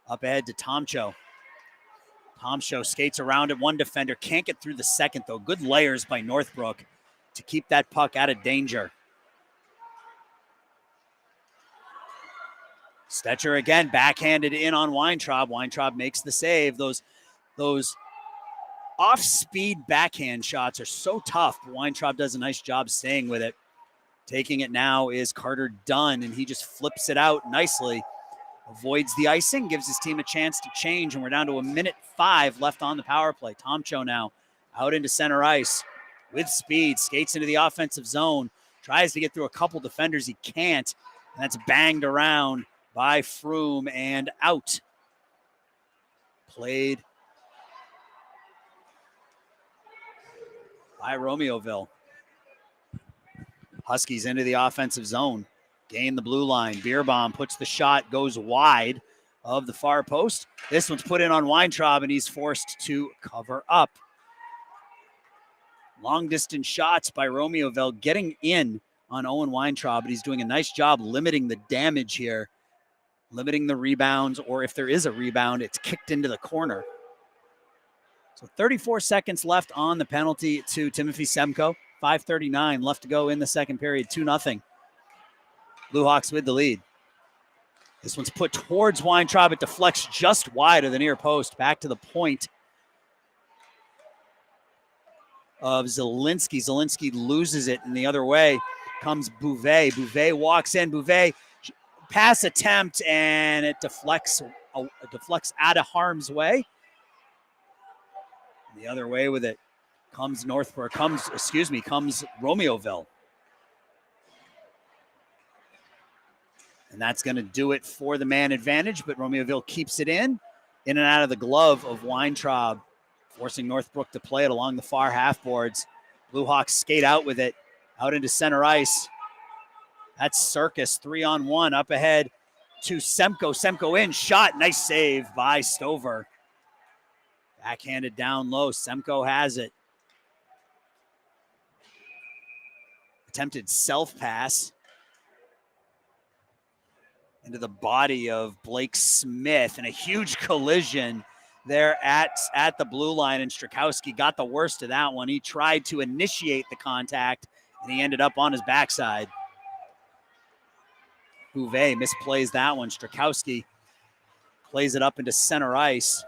S1: Up ahead to Tomcho. Tomcho skates around it. One defender. Can't get through the second, though. Good layers by Northbrook to keep that puck out of danger. Stetcher again, backhanded in on Weintraub. Weintraub makes the save. Those off-speed backhand shots are so tough, but Weintraub does a nice job staying with it. Taking it now is Carter Dunn, and he just flips it out nicely. Avoids the icing, gives his team a chance to change, and we're down to 1:05 left on the power play. Tomcho now out into center ice with speed, skates into the offensive zone, tries to get through a couple defenders. He can't, and that's banged around by Froome and out. Played by Romeoville. Huskies into the offensive zone. Gain the blue line. Beerbaum puts the shot, goes wide of the far post. This one's put in on Weintraub, and he's forced to cover up. Long distance shots by Romeoville getting in on Owen Weintraub, but he's doing a nice job limiting the damage here, limiting the rebounds, or if there is a rebound, it's kicked into the corner. So 34 seconds left on the penalty to Timothy Semko. 5:39 left to go in the second period, 2-0. Bluehawks with the lead. This one's put towards Weintraub. It deflects just wide of the near post. Back to the point of Zielinski. Zielinski loses it, and the other way comes Bouvet. Bouvet walks in. Bouvet pass attempt, and it deflects out of harm's way. The other way with it comes Romeoville. And that's going to do it for the man advantage, but Romeoville keeps it in and out of the glove of Weintraub, forcing Northbrook to play it along the far half boards. Bluehawks skate out with it, out into center ice. That's Circus, 3-on-1, up ahead to Semko. Semko in, shot, nice save by Stover. Backhanded down low, Semko has it. Attempted self-pass into the body of Blake Smith, and a huge collision there at the blue line, and Strakowski got the worst of that one. He tried to initiate the contact, and he ended up on his backside. Bouvet misplays that one. Strakowski plays it up into center ice.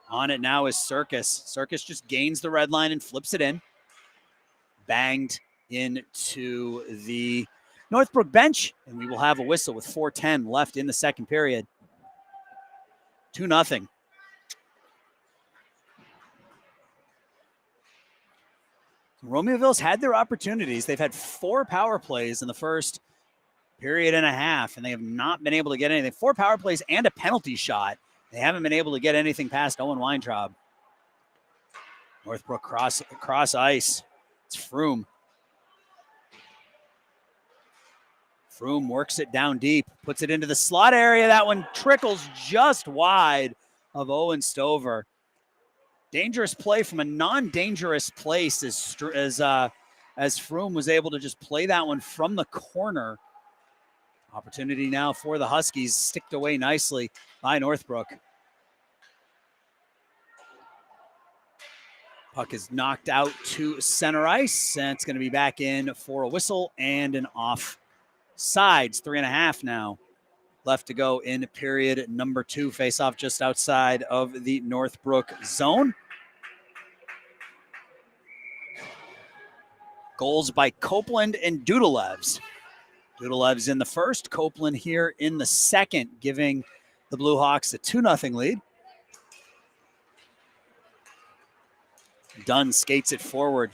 S1: On it now is Circus. Circus just gains the red line and flips it in. Banged into the Northbrook bench, and we will have a whistle with 4:10 left in the second period. 2-0. Romeoville's had their opportunities. They've had 4 power plays in the first period and a half, and they have not been able to get anything. 4 power plays and a penalty shot. They haven't been able to get anything past Owen Weintraub. Northbrook cross ice. It's Froome. Froome works it down deep, puts it into the slot area. That one trickles just wide of Owen Stover. Dangerous play from a non-dangerous place as Froome was able to just play that one from the corner. Opportunity now for the Huskies, sticked away nicely by Northbrook. Puck is knocked out to center ice, and it's going to be back in for a whistle and an off. Sides, 3.5 now left to go in period number 2. Face-off just outside of the Northbrook zone. Goals by Copeland and Dudalevs. Dudalevs in the first, Copeland here in the second, giving the Bluehawks a 2-0 lead. Dunn skates it forward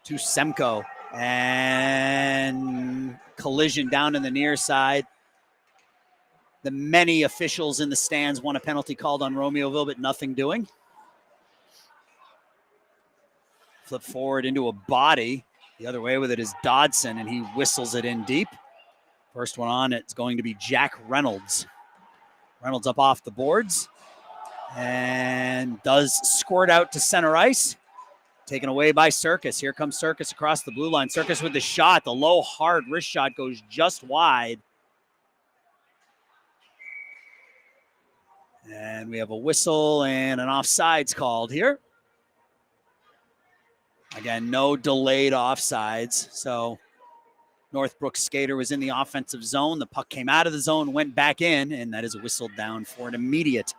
S1: to Semko, and collision down in the near side. The many officials in the stands want a penalty called on Romeoville, but nothing doing. Flip forward into a body. The other way with it is Dodson, and he whistles it in deep. First one on, it's going to be Jack Reynolds. Reynolds up off the boards and does squirt out to center ice. Taken away by Circus. Here comes Circus across the blue line. Circus with the shot. The low, hard wrist shot goes just wide. And we have a whistle and an offsides called here. Again, no delayed offsides. So Northbrook skater was in the offensive zone. The puck came out of the zone, went back in, and that is whistled down for an immediate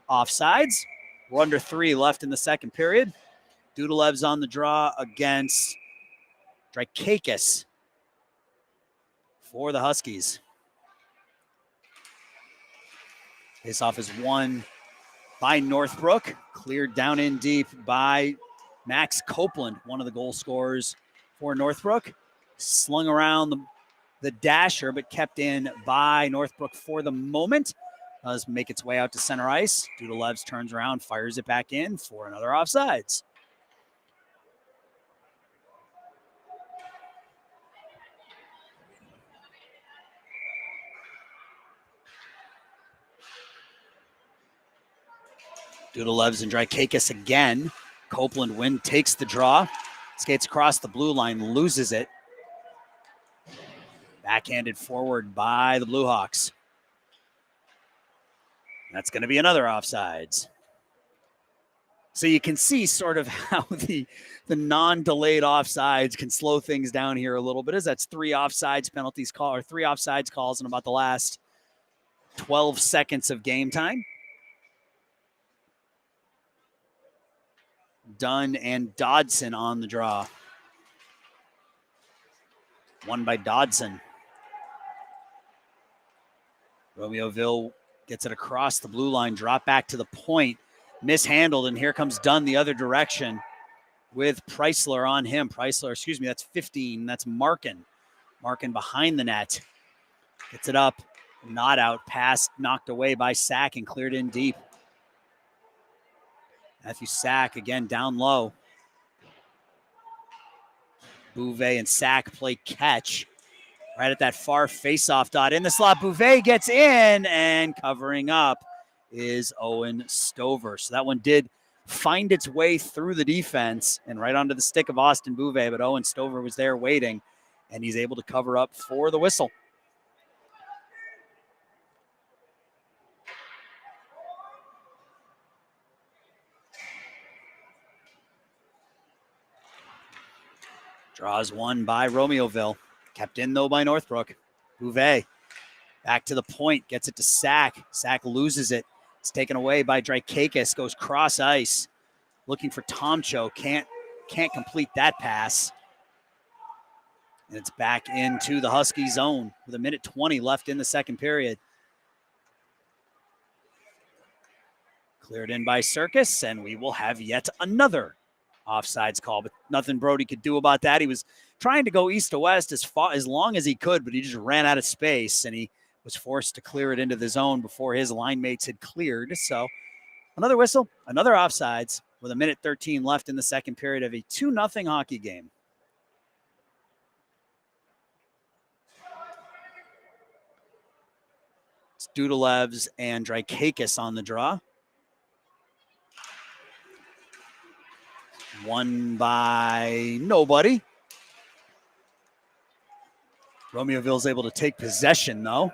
S1: offsides. We're under 3 left in the second period. Dudalev's on the draw against Drykakis for the Huskies. Faceoff is won by Northbrook, cleared down in deep by Max Copeland, one of the goal scorers for Northbrook. Slung around the dasher, but kept in by Northbrook for the moment. Does make its way out to center ice. Dudalevs turns around, fires it back in for another offsides. Dudalevs and Drykakis again. Copeland takes the draw, skates across the blue line, loses it. Backhanded forward by the Bluehawks. That's going to be another offsides. So you can see sort of how the non-delayed offsides can slow things down here a little bit, as that's 3 offsides penalties call, or 3 offsides calls in about the last 12 seconds of game time. Dunn and Dodson on the draw. Won by Dodson. Romeoville gets it across the blue line, drop back to the point, mishandled, and here comes Dunn the other direction with Preisler on him. Preisler, that's 15. That's Markin. Markin behind the net. Gets it up, not out, pass knocked away by Sack and cleared in deep. Matthew Sack again down low. Bouvet and Sack play catch right at that far face-off dot. In the slot, Bouvet gets in, and covering up is Owen Stover. So that one did find its way through the defense and right onto the stick of Austin Bouvet, but Owen Stover was there waiting, and he's able to cover up for the whistle. Draws one by Romeoville. Kept in, though, by Northbrook. Bouvet back to the point, gets it to Sack. Sack loses it. It's taken away by Drykakis, goes cross ice. Looking for Tomcho, can't complete that pass. And it's back into the Husky zone with 1:20 left in the second period. Cleared in by Circus, and we will have yet another offsides call, but nothing Brody could do about that. He was trying to go east to west as long as he could, but he just ran out of space, and he was forced to clear it into the zone before his line mates had cleared. So another whistle, another offsides with 1:13 left in the second period of a 2-0 hockey game. It's Dudalevs and Drykakis on the draw. Won by nobody. Romeoville's able to take possession, though.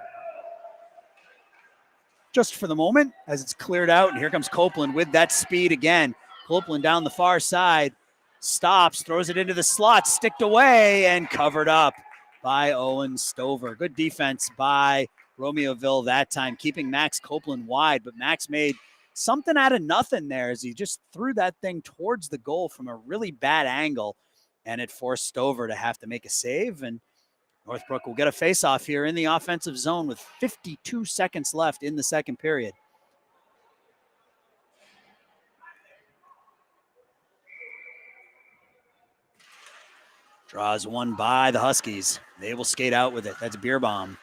S1: Just for the moment, as it's cleared out. And here comes Copeland with that speed again. Copeland down the far side. Stops, throws it into the slot, sticked away, and covered up by Owen Stover. Good defense by Romeoville that time, keeping Max Copeland wide. But Max made something out of nothing there as he just threw that thing towards the goal from a really bad angle, and it forced Stover to have to make a save. And Northbrook will get a face-off here in the offensive zone with 52 seconds left in the second period. Draws one by the Huskies. They will skate out with it. That's Beerbaum.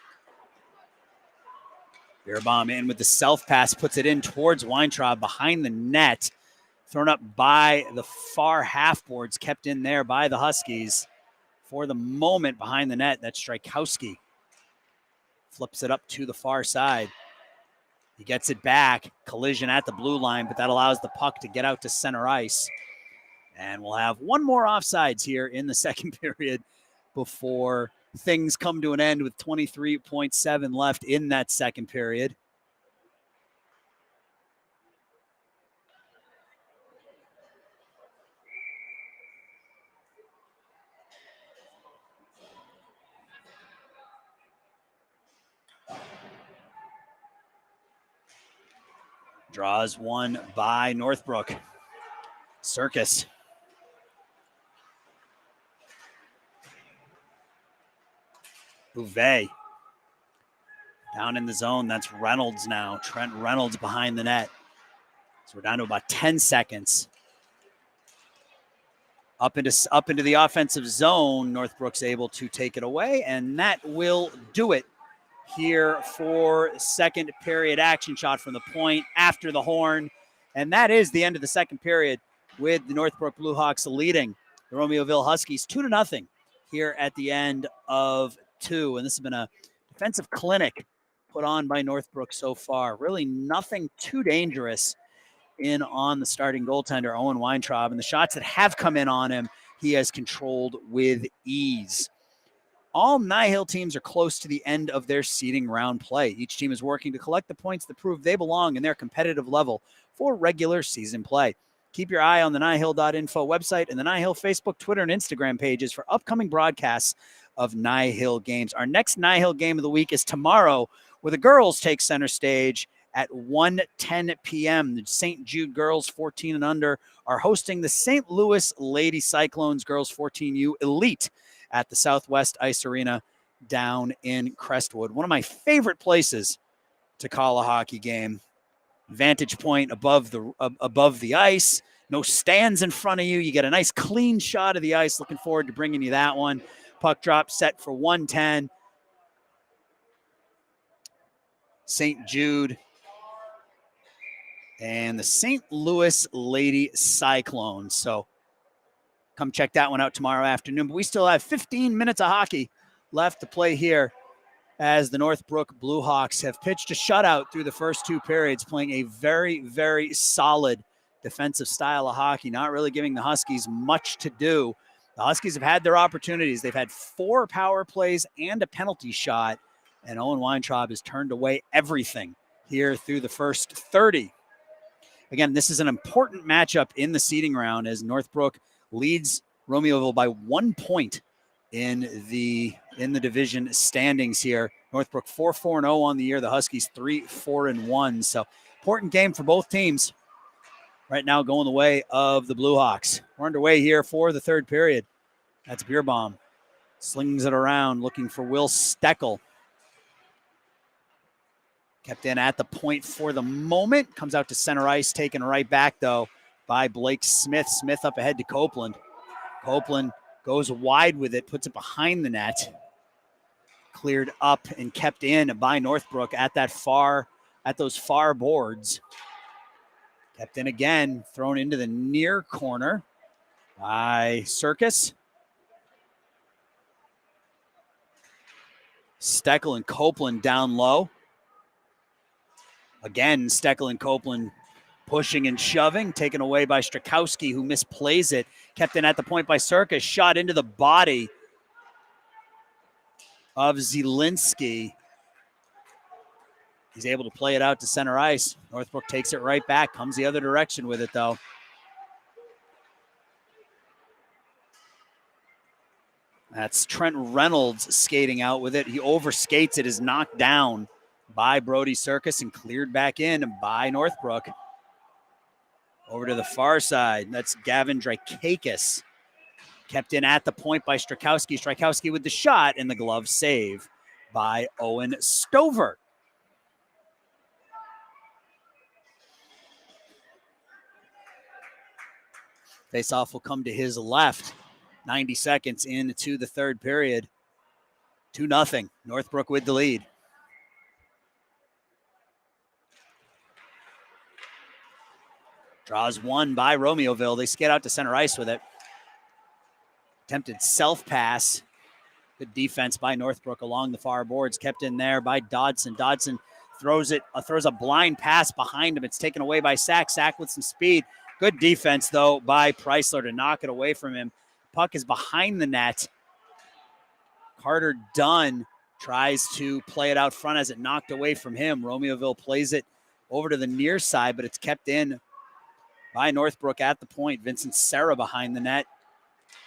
S1: Beerbaum in with the self-pass, puts it in towards Weintraub behind the net. Thrown up by the far half boards, kept in there by the Huskies. For the moment behind the net, that's Strykowski. Flips it up to the far side. He gets it back. Collision at the blue line, but that allows the puck to get out to center ice. And we'll have one more offsides here in the second period before things come to an end with 23.7 left in that second period. Draws one by Northbrook. Circus. Bouvet. Down in the zone, that's Reynolds now. Trent Reynolds behind the net. So we're down to about 10 seconds. Up into the offensive zone, Northbrook's able to take it away, and that will do it here for second period action. Shot from the point after the horn, and that is the end of the second period with the Northbook Bluehawks leading the Romeoville Huskies 2-0 here at the end of 2. And this has been a defensive clinic put on by Northbrook so far. Really nothing too dangerous in on the starting goaltender, Owen Weintraub. And the shots that have come in on him, he has controlled with ease. All NIHL teams are close to the end of their seeding round play. Each team is working to collect the points that prove they belong in their competitive level for regular season play. Keep your eye on the NIHL.info website and the NIHL Facebook, Twitter, and Instagram pages for upcoming broadcasts of NIHL games. Our next NIHL game of the week is tomorrow, where the girls take center stage at 1:10 p.m. The St. Jude girls 14 and under are hosting the St. Louis Lady Cyclones girls 14U Elite at the Southwest Ice Arena down in Crestwood. One of my favorite places to call a hockey game. Vantage point above the ice. No stands in front of you. You get a nice clean shot of the ice. Looking forward to bringing you that one. Puck drop set for 1:10. St. Jude and the St. Louis Lady Cyclones. So come check that one out tomorrow afternoon. But we still have 15 minutes of hockey left to play here as the Northbook Bluehawks have pitched a shutout through the first 2 periods, playing a very, very solid defensive style of hockey, not really giving the Huskies much to do. The Huskies have had their opportunities. They've had 4 power plays and a penalty shot, and Owen Weintraub has turned away everything here through the first 30. Again, this is an important matchup in the seeding round as Northbrook leads Romeoville by 1 point in the division standings here. Northbrook 4-4-0 on the year. The Huskies 3-4-1. So important game for both teams. Right now going the way of the Bluehawks. We're underway here for the third period. That's Beerbaum. Slings it around looking for Will Steckel. Kept in at the point for the moment. Comes out to center ice, taken right back, though, by Blake Smith. Smith up ahead to Copeland. Copeland goes wide with it, puts it behind the net. Cleared up and kept in by Northbrook at those far boards. Kept in again, thrown into the near corner by Circus. Steckel and Copeland down low. Again, Steckel and Copeland pushing and shoving, taken away by Strakowski, who misplays it. Kept in at the point by Circus, shot into the body of Zielinski. He's able to play it out to center ice. Northbrook takes it right back, comes the other direction with it, though. That's Trent Reynolds skating out with it. He overskates it, is knocked down by Brody Circus and cleared back in by Northbrook. Over to the far side, that's Gavin Drakakis. Kept in at the point by Strakowski. Strakowski with the shot and the glove save by Owen Stover. Faceoff will come to his left. 90 seconds into the third period. 2-0. Northbrook with the lead. Draws one by Romeoville. They skate out to center ice with it. Attempted self-pass. Good defense by Northbrook along the far boards. Kept in there by Dodson. Dodson throws a blind pass behind him. It's taken away by Sack. Sack with some speed. Good defense, though, by Preisler to knock it away from him. Puck is behind the net. Carter Dunn tries to play it out front as it knocked away from him. Romeoville plays it over to the near side, but it's kept in by Northbrook at the point. Vincent Serra behind the net.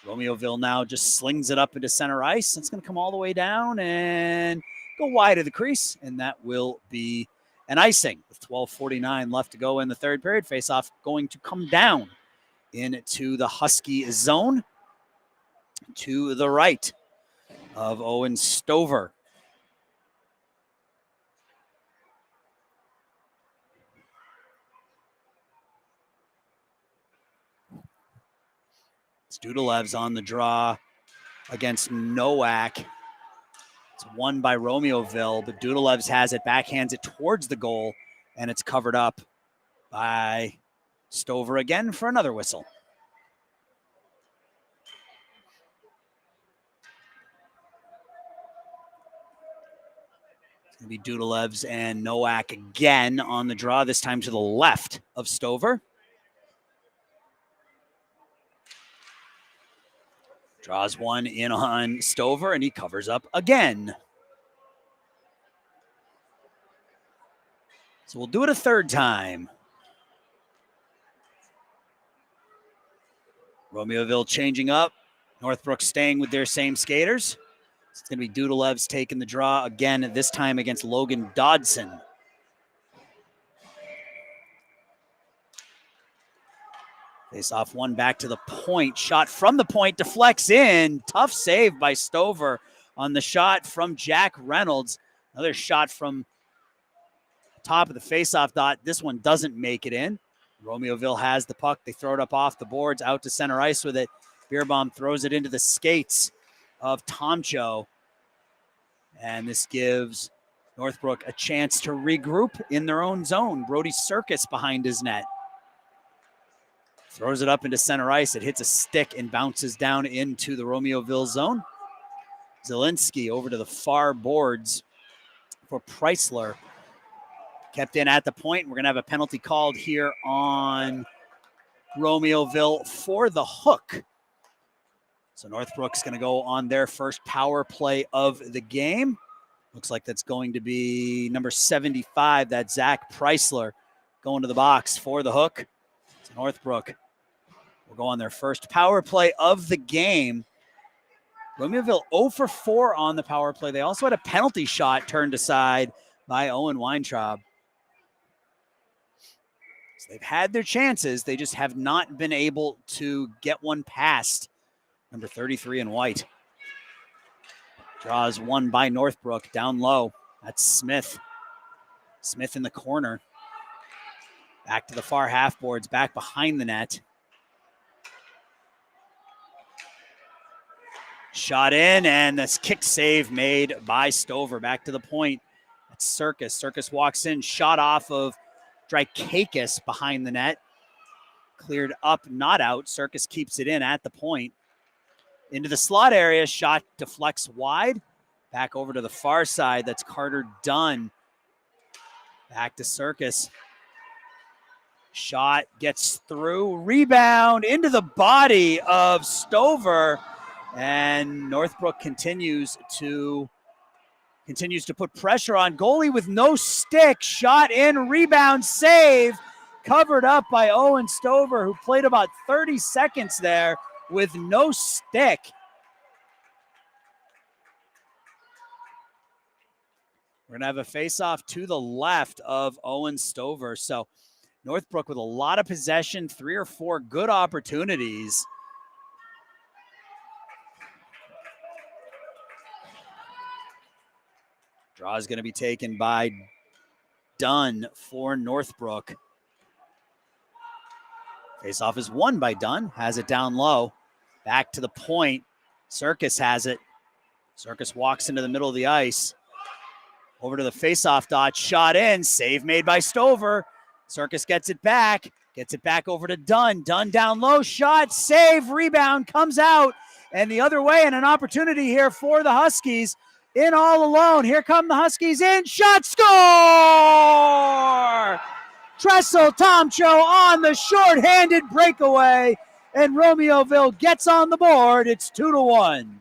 S1: Romeoville now just slings it up into center ice. It's going to come all the way down and go wide of the crease, and that will be and icing with 12:49 left to go in the third period. Face-off going to come down into the Husky zone to the right of Owen Stover. Studilev's on the draw against Nowak. It's won by Romeoville, but Dudalev's has it, backhands it towards the goal, and it's covered up by Stover again for another whistle. It's going to be Dudalev's and Nowak again on the draw, this time to the left of Stover. Draws one in on Stover, and he covers up again. So we'll do it a third time. Romeoville changing up. Northbrook staying with their same skaters. It's going to be Dudalev's taking the draw again, this time against Logan Dodson. Face off one back to the point. Shot from the point, deflects in. Tough save by Stover on the shot from Jack Reynolds. Another shot from top of the face-off dot. This one doesn't make it in. Romeoville has the puck. They throw it up off the boards, out to center ice with it. Beerbaum throws it into the skates of Tomcho. And this gives Northbrook a chance to regroup in their own zone. Brody Circus behind his net. Throws it up into center ice. It hits a stick and bounces down into the Romeoville zone. Zielinski over to the far boards for Preisler. Kept in at the point. We're going to have a penalty called here on Romeoville for the hook. So Northbrook's going to go on their first power play of the game. Looks like that's going to be number 75, that's Zach Preisler, going to the box for the hook. So Northbrook will go on their first power play of the game. Romeoville 0 for 4 on the power play. They also had a penalty shot turned aside by Owen Weintraub. So they've had their chances. They just have not been able to get one past number 33 in white. Draws one by Northbrook down low. That's Smith. Smith in the corner. Back to the far half boards, back behind the net. Shot in, and this kick save made by Stover. Back to the point. That's Circus. Circus walks in, shot off of Drykakis behind the net. Cleared up, not out. Circus keeps it in at the point. Into the slot area, shot deflects wide. Back over to the far side, that's Carter Dunn. Back to Circus. Shot gets through, rebound into the body of Stover, and Northbrook continues to put pressure on. Goalie with no stick, shot in, rebound, save, covered up by Owen Stover, who played about 30 seconds there with no stick. We're gonna have a face-off to the left of Owen Stover. So Northbrook with a lot of possession, 3 or 4 good opportunities. Draw is going to be taken by Dunn for Northbrook. Face-off is won by Dunn, has it down low. Back to the point. Circus has it. Circus walks into the middle of the ice. Over to the face-off dot, shot in, save made by Stover. Circus gets it back over to Dunn. Dunn down low, shot, save, rebound, comes out. And the other way, and an opportunity here for the Huskies. In all alone, here come the Huskies in, shot, score! Tressel Tomcho on the short-handed breakaway, and Romeoville gets on the board. It's 2-1.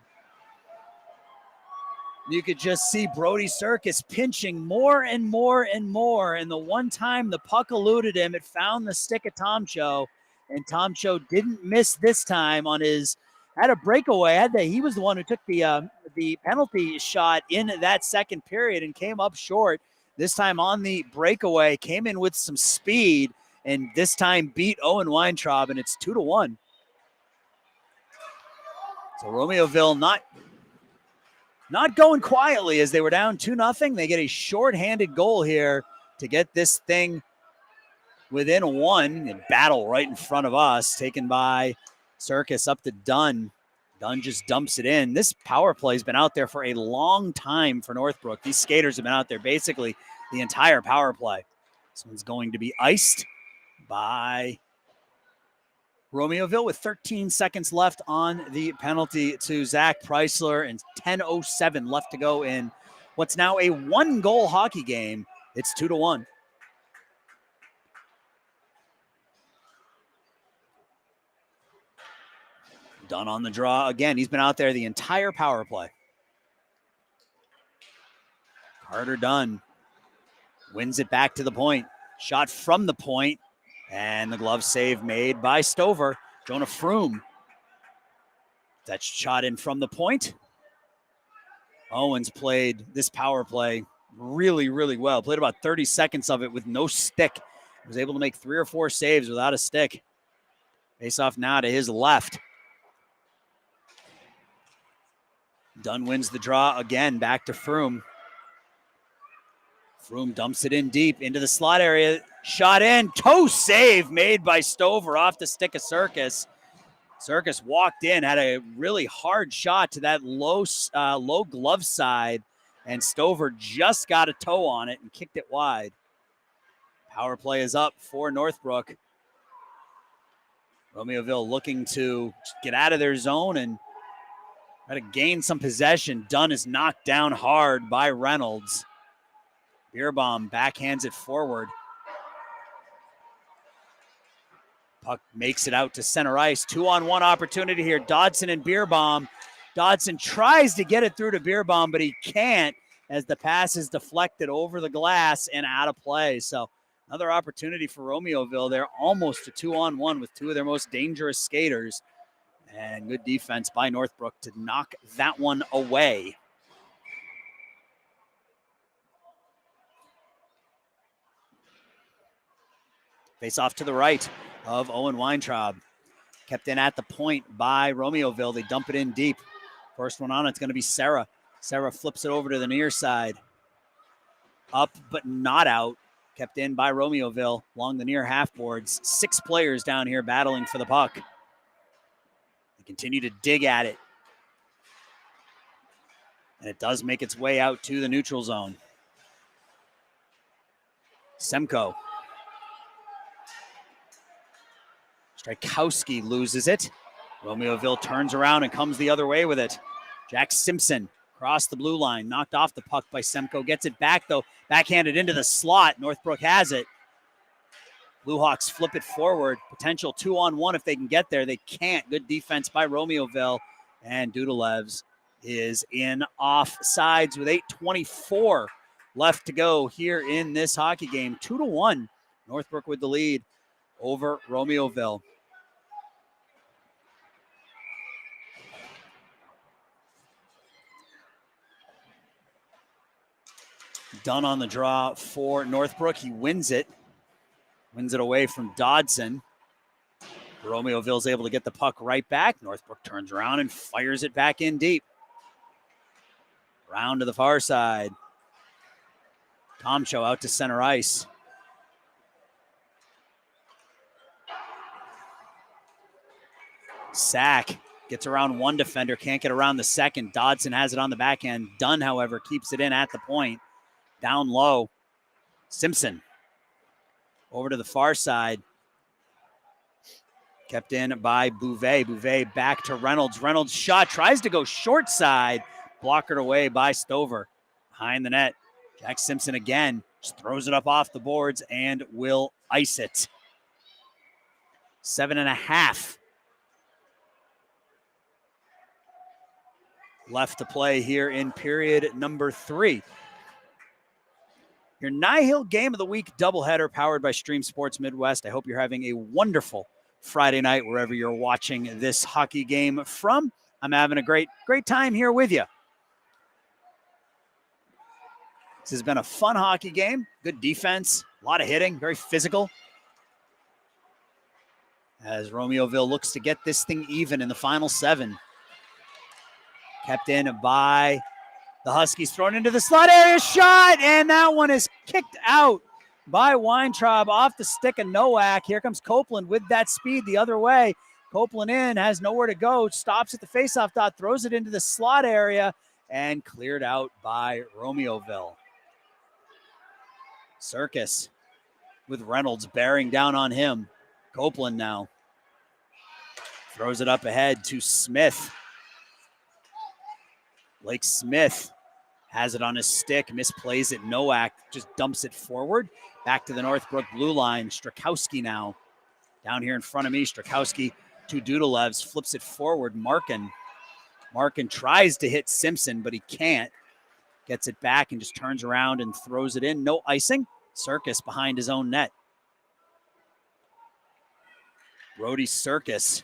S1: You could just see Brody Circus pinching more and more and more. And the one time the puck eluded him, it found the stick of Tomcho. And Tomcho didn't miss this time on his, had a breakaway. He was the one who took the penalty shot in that second period and came up short. this time on the breakaway, came in with some speed, and this time beat Owen Weintraub, and it's 2-1. So Romeoville not going quietly as they were down 2-0. They get a shorthanded goal here to get this thing within one. And battle right in front of us, taken by Circus up to Dunn. Dunn just dumps it in. This power play has been out there for a long time for Northbrook. These skaters have been out there basically the entire power play. This one's going to be iced by Romeoville with 13 seconds left on the penalty to Zach Preisler and 10:07 left to go in what's now a 1-goal hockey game. It's 2-1. Dunn on the draw again. He's been out there the entire power play. Carter Dunn wins it back to the point. Shot from the point, and the glove save made by Stover. Jonah Froome. That shot in from the point. Owens played this power play really, really well. Played about 30 seconds of it with no stick. Was able to make 3 or 4 saves without a stick. Face off now to his left. Dunn wins the draw again, back to Froome. Froome dumps it in deep into the slot area. Shot in, toe save made by Stover off the stick of Circus. Circus walked in, had a really hard shot to that low glove side, and Stover just got a toe on it and kicked it wide. Power play is up for Northbrook. Romeoville looking to get out of their zone and try to gain some possession. Dunn is knocked down hard by Reynolds. Beerbaum backhands it forward. Puck makes it out to center ice. 2-on-1 opportunity here. Dodson and Beerbaum. Dodson tries to get it through to Beerbaum, but he can't as the pass is deflected over the glass and out of play. So another opportunity for Romeoville. They're almost a 2-on-1 with 2 of their most dangerous skaters. And good defense by Northbrook to knock that one away. Face off to the right of Owen Weintraub. Kept in at the point by Romeoville. They dump it in deep. First one on, it's going to be Serra. Serra flips it over to the near side. Up but not out. Kept in by Romeoville along the near half boards. 6 players down here battling for the puck. They continue to dig at it. And it does make its way out to the neutral zone. Semko. Strykowski loses it. Romeoville turns around and comes the other way with it. Jack Simpson across the blue line, knocked off the puck by Semko. Gets it back, though. Backhanded into the slot. Northbrook has it. Bluehawks flip it forward. Potential 2-on-1 if they can get there. They can't. Good defense by Romeoville. And Dudalevs is in offsides with 8:24 left to go here in this hockey game. 2-1. Northbrook with the lead over Romeoville. Dunn on the draw for Northbrook. He wins it. Wins it away from Dodson. Romeoville's able to get the puck right back. Northbrook turns around and fires it back in deep. Round to the far side. Tomcho out to center ice. Sack gets around one defender, can't get around the second. Dodson has it on the backhand. Dunn, however, keeps it in at the point. Down low. Simpson over to the far side. Kept in by Bouvet. Bouvet back to Reynolds. Reynolds shot, tries to go short side. Blockered away by Stover. Behind the net. Jack Simpson again. Just throws it up off the boards and will ice it. 7.5 left to play here in period number 3. Your NIHL Game of the Week doubleheader powered by Stream Sports Midwest. I hope you're having a wonderful Friday night wherever you're watching this hockey game from. I'm having a great time here with you. This has been a fun hockey game. Good defense, a lot of hitting, very physical. As Romeoville looks to get this thing even in the final 7. Kept in by the Huskies, thrown into the slot area, shot, and that one is kicked out by Weintraub off the stick of Nowak. Here comes Copeland with that speed the other way. Copeland in, has nowhere to go, stops at the faceoff dot, throws it into the slot area, and cleared out by Romeoville. Circus with Reynolds bearing down on him. Copeland now throws it up ahead to Smith. Blake Smith has it on his stick, misplays it. Nowak just dumps it forward. Back to the Northbook blue line. Strakowski now down here in front of me. Strakowski to Dudalevs, flips it forward. Markin tries to hit Simpson, but he can't. Gets it back and just turns around and throws it in. No icing. Circus behind his own net. Brody Circus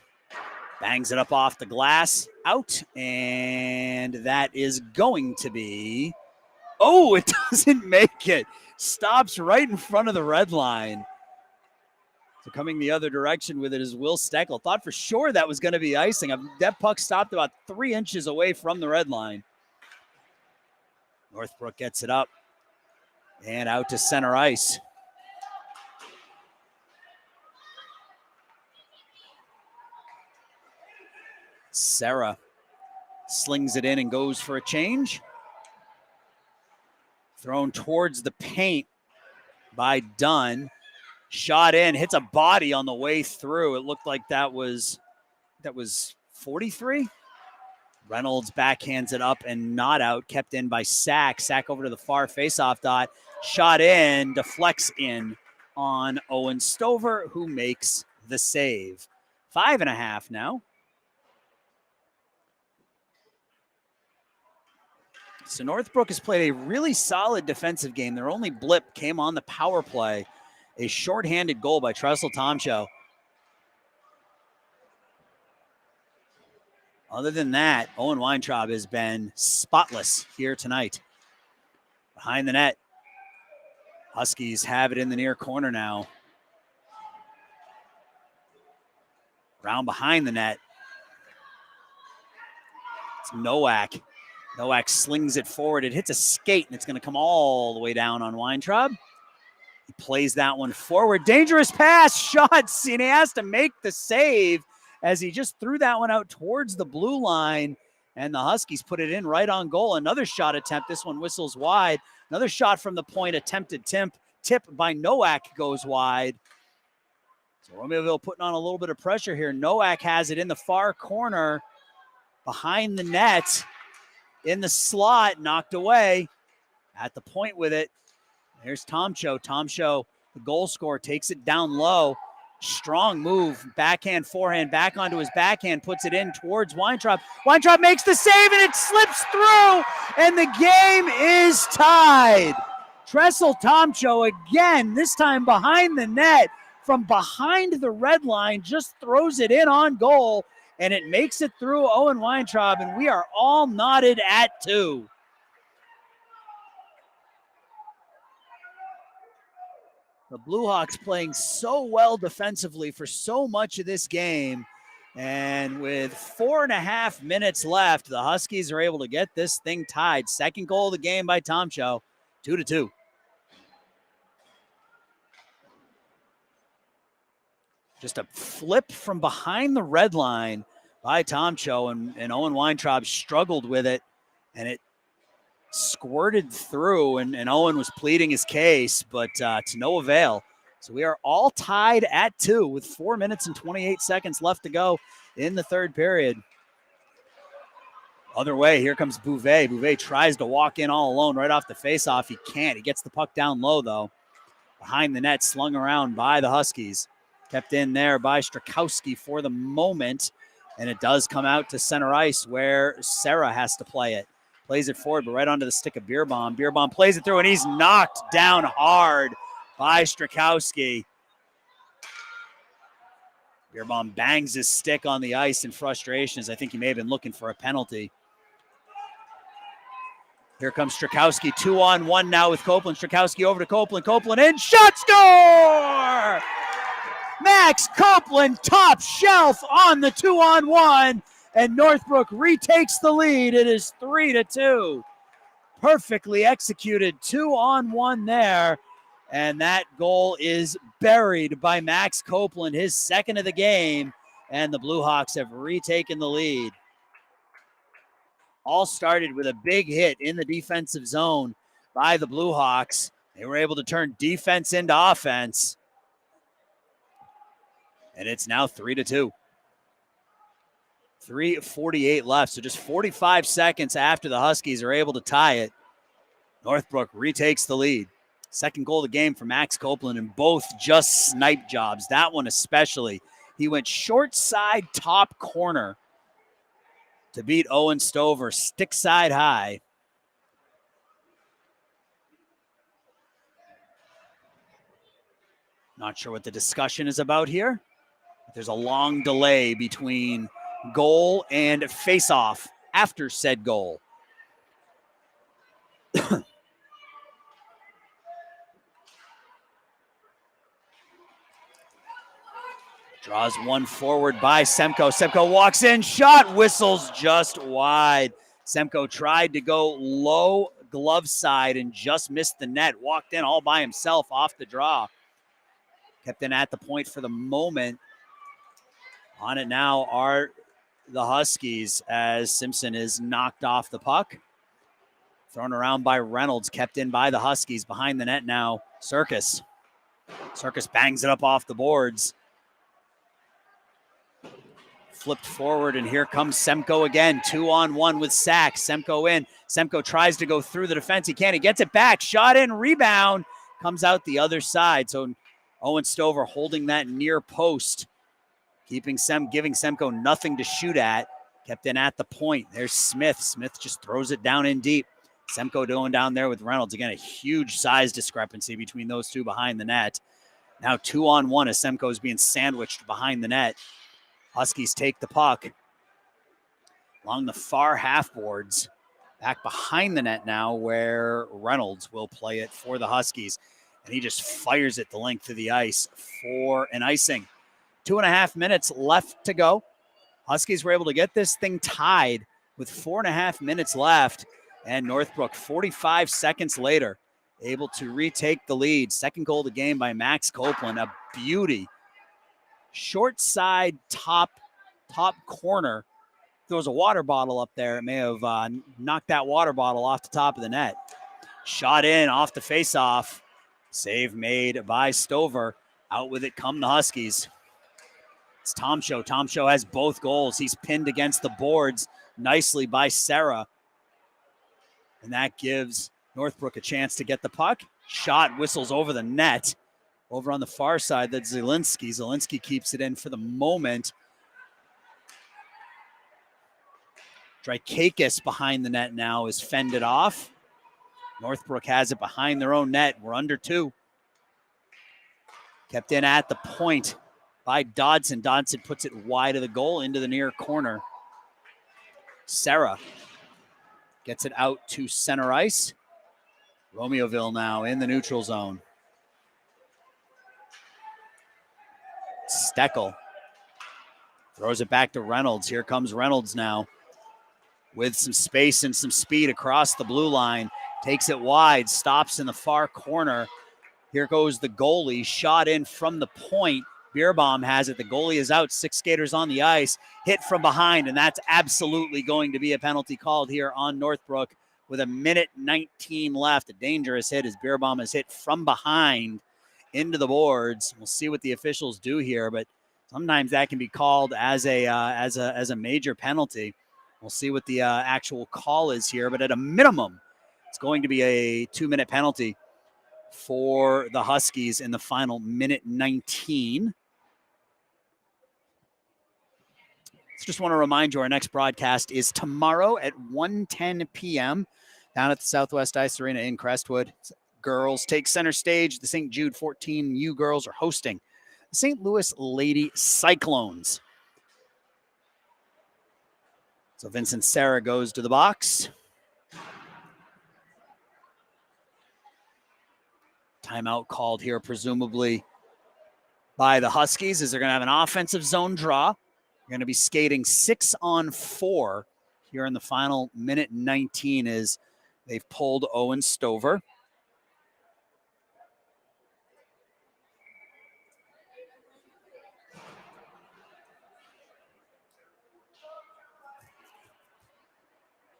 S1: bangs it up off the glass, out, and that is going to be, oh, it doesn't make it. Stops right in front of the red line. So coming the other direction with it is Will Steckel. Thought for sure that was going to be icing. That puck stopped about 3 inches away from the red line. Northbrook gets it up and out to center ice. Sarah slings it in and goes for a change. Thrown towards the paint by Dunn. Shot in, hits a body on the way through. It looked like that was 43. Reynolds backhands it up and not out. Kept in by Sack. Sack over to the far faceoff dot. Shot in, deflects in on Owen Stover, who makes the save. 5.5 now. So Northbrook has played a really solid defensive game. Their only blip came on the power play. A shorthanded goal by Tressel Tomshow. Other than that, Owen Weintraub has been spotless here tonight. Behind the net, Huskies have it in the near corner now. Round behind the net. It's Nowak. Nowak slings it forward. It hits a skate, and it's going to come all the way down on Weintraub. He plays that one forward. Dangerous pass, shots, and he has to make the save as he just threw that one out towards the blue line, and the Huskies put it in right on goal. Another shot attempt. This one whistles wide. Another shot from the point, attempted tip by Nowak goes wide. So Romeoville putting on a little bit of pressure here. Nowak has it in the far corner behind the net. In the slot, knocked away. At the point with it, there's Tomshow. Tomshow, the goal scorer, takes it down low. Strong move, backhand, forehand, back onto his backhand, puts it in towards Weintraub. Weintraub makes the save, and it slips through, and the game is tied. Tressel Tomshow again, this time behind the net, from behind the red line, just throws it in on goal, and it makes it through Owen Weintraub, and we are all knotted at 2. The Bluehawks playing so well defensively for so much of this game, and with 4.5 minutes left, the Huskies are able to get this thing tied. Second goal of the game by Tomshow, 2-2. Just a flip from behind the red line by Tomshow, and Owen Weintraub struggled with it, and it squirted through, and Owen was pleading his case, but to no avail. So we are all tied at 2 with 4 minutes and 28 seconds left to go in the third period. Other way, here comes Bouvet. Bouvet tries to walk in all alone right off the faceoff. He can't. He gets the puck down low, though. Behind the net, slung around by the Huskies. Kept in there by Strakowski for the moment, and it does come out to center ice where Sarah has to play it. Plays it forward, but right onto the stick of Beerbaum. Beerbaum plays it through, and he's knocked down hard by Strakowski. Beerbaum bangs his stick on the ice in frustration, as I think he may have been looking for a penalty. Here comes Strakowski, 2-on-1 now with Copeland. Strakowski over to Copeland. Copeland in, shot, score! Max Copeland, top shelf on the 2-on-1, and Northbrook retakes the lead. It is 3-2. Perfectly executed 2-on-1 there, and that goal is buried by Max Copeland, his second of the game, and the Bluehawks have retaken the lead. All started with a big hit in the defensive zone by the Bluehawks. They were able to turn defense into offense. And it's now 3-2. 3:48 left, so just 45 seconds after the Huskies are able to tie it. Northbrook retakes the lead. Second goal of the game for Max Copeland, and both just snipe jobs. That one especially. He went short side top corner to beat Owen Stover, stick side high. Not sure what the discussion is about here. There's a long delay between goal and face-off after said goal. Draws one forward by Semko. Semko walks in, shot, whistles just wide. Semko tried to go low glove side and just missed the net. Walked in all by himself off the draw. Kept in at the point for the moment. On it now are the Huskies as Simpson is knocked off the puck. Thrown around by Reynolds, kept in by the Huskies. Behind the net now, Circus. Circus bangs it up off the boards. Flipped forward, and here comes Semko again. 2-on-1 with Sachs. Semko in. Semko tries to go through the defense. He can't. He gets it back. Shot in, rebound. Comes out the other side. So Owen Stover holding that near post. Giving Semko nothing to shoot at. Kept in at the point. There's Smith. Smith just throws it down in deep. Semko going down there with Reynolds. Again, a huge size discrepancy between those two behind the net. Now 2-on-1 as Semko is being sandwiched behind the net. Huskies take the puck along the far half boards. Back behind the net now where Reynolds will play it for the Huskies. And he just fires it the length of the ice for an icing. 2.5 minutes left to go. Huskies were able to get this thing tied with 4.5 minutes left. And Northbrook, 45 seconds later, able to retake the lead. Second goal of the game by Max Copeland. A beauty. Short side top corner. If there was a water bottle up there, it may have knocked that water bottle off the top of the net. Shot in off the faceoff. Save made by Stover. Out with it come the Huskies. It's Tomshow. Tomshow has both goals. He's pinned against the boards nicely by Serra. And that gives Northbrook a chance to get the puck. Shot whistles over the net. Over on the far side, that's Zielinski. Zielinski keeps it in for the moment. Drykakis behind the net now is fended off. Northbrook has it behind their own net. We're under 2. Kept in at the point by Dodson. Dodson puts it wide of the goal into the near corner. Serra gets it out to center ice. Romeoville now in the neutral zone. Steckel throws it back to Reynolds. Here comes Reynolds now with some space and some speed across the blue line. Takes it wide, stops in the far corner. Here goes the goalie, shot in from the point. Beerbaum has it. The goalie is out. 6 skaters on the ice. Hit from behind, and that's absolutely going to be a penalty called here on Northbrook with 1:19 left. A dangerous hit as Beerbaum is hit from behind into the boards. We'll see what the officials do here, but sometimes that can be called as a major penalty. We'll see what the actual call is here, but at a minimum, it's going to be a 2-minute penalty for the Huskies in the final 1:19. Just want to remind you, our next broadcast is tomorrow at 1:10 p.m. down at the Southwest Ice Arena in Crestwood. Girls take center stage. The St. Jude 14U girls are hosting the St. Louis Lady Cyclones. So Vincent Serra goes to the box. Timeout called here, presumably by the Huskies, as they're going to have an offensive zone draw. They're going to be skating 6-on-4 here in the final minute 19 as they've pulled Owen Stover.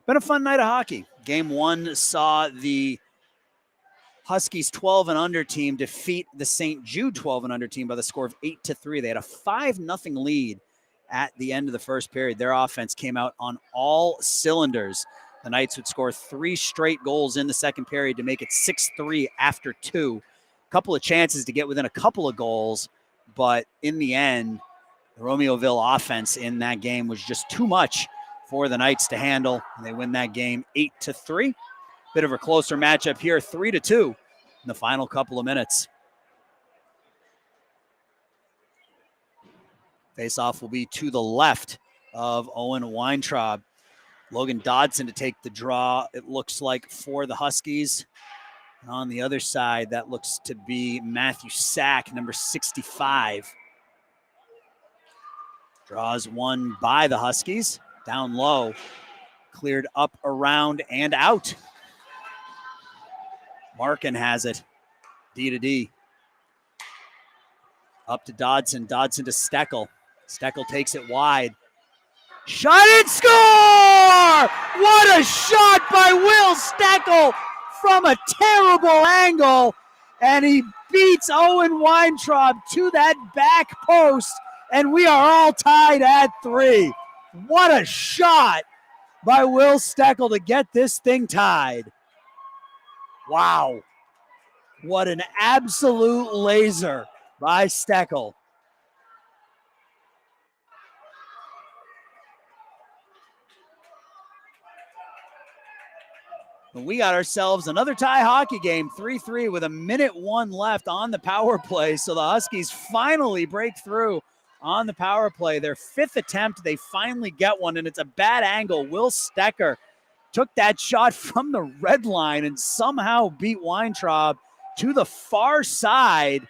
S1: Been a fun night of hockey. Game 1 saw the Huskies 12 and under team defeat the St. Jude 12 and under team by the score of 8-3. They had a 5-0 lead at the end of the first period. Their offense came out on all cylinders. The Knights would score 3 straight goals in the second period to make it 6-3 after 2. A couple of chances to get within a couple of goals, but in the end, the Romeoville offense in that game was just too much for the Knights to handle, and they win that game 8-3. Bit of a closer matchup here, 3-2 in the final couple of minutes. Faceoff will be to the left of Owen Weintraub. Logan Dodson to take the draw, it looks like, for the Huskies. And on the other side, that looks to be Matthew Sack, number 65. Draws one by the Huskies. Down low, cleared up, around, and out. Markin has it, D to D. Up to Dodson, Dodson to Steckel. Steckel takes it wide. Shot and score! What a shot by Will Steckel from a terrible angle. And he beats Owen Weintraub to that back post, and we are all tied at 3. What a shot by Will Steckel to get this thing tied. Wow. What an absolute laser by Steckel. And we got ourselves another tie hockey game, 3-3 with a minute 1 left on the power play. So the Huskies finally break through on the power play. Their 5th attempt, they finally get one, and it's a bad angle. Will Stecker took that shot from the red line and somehow beat Weintraub to the far side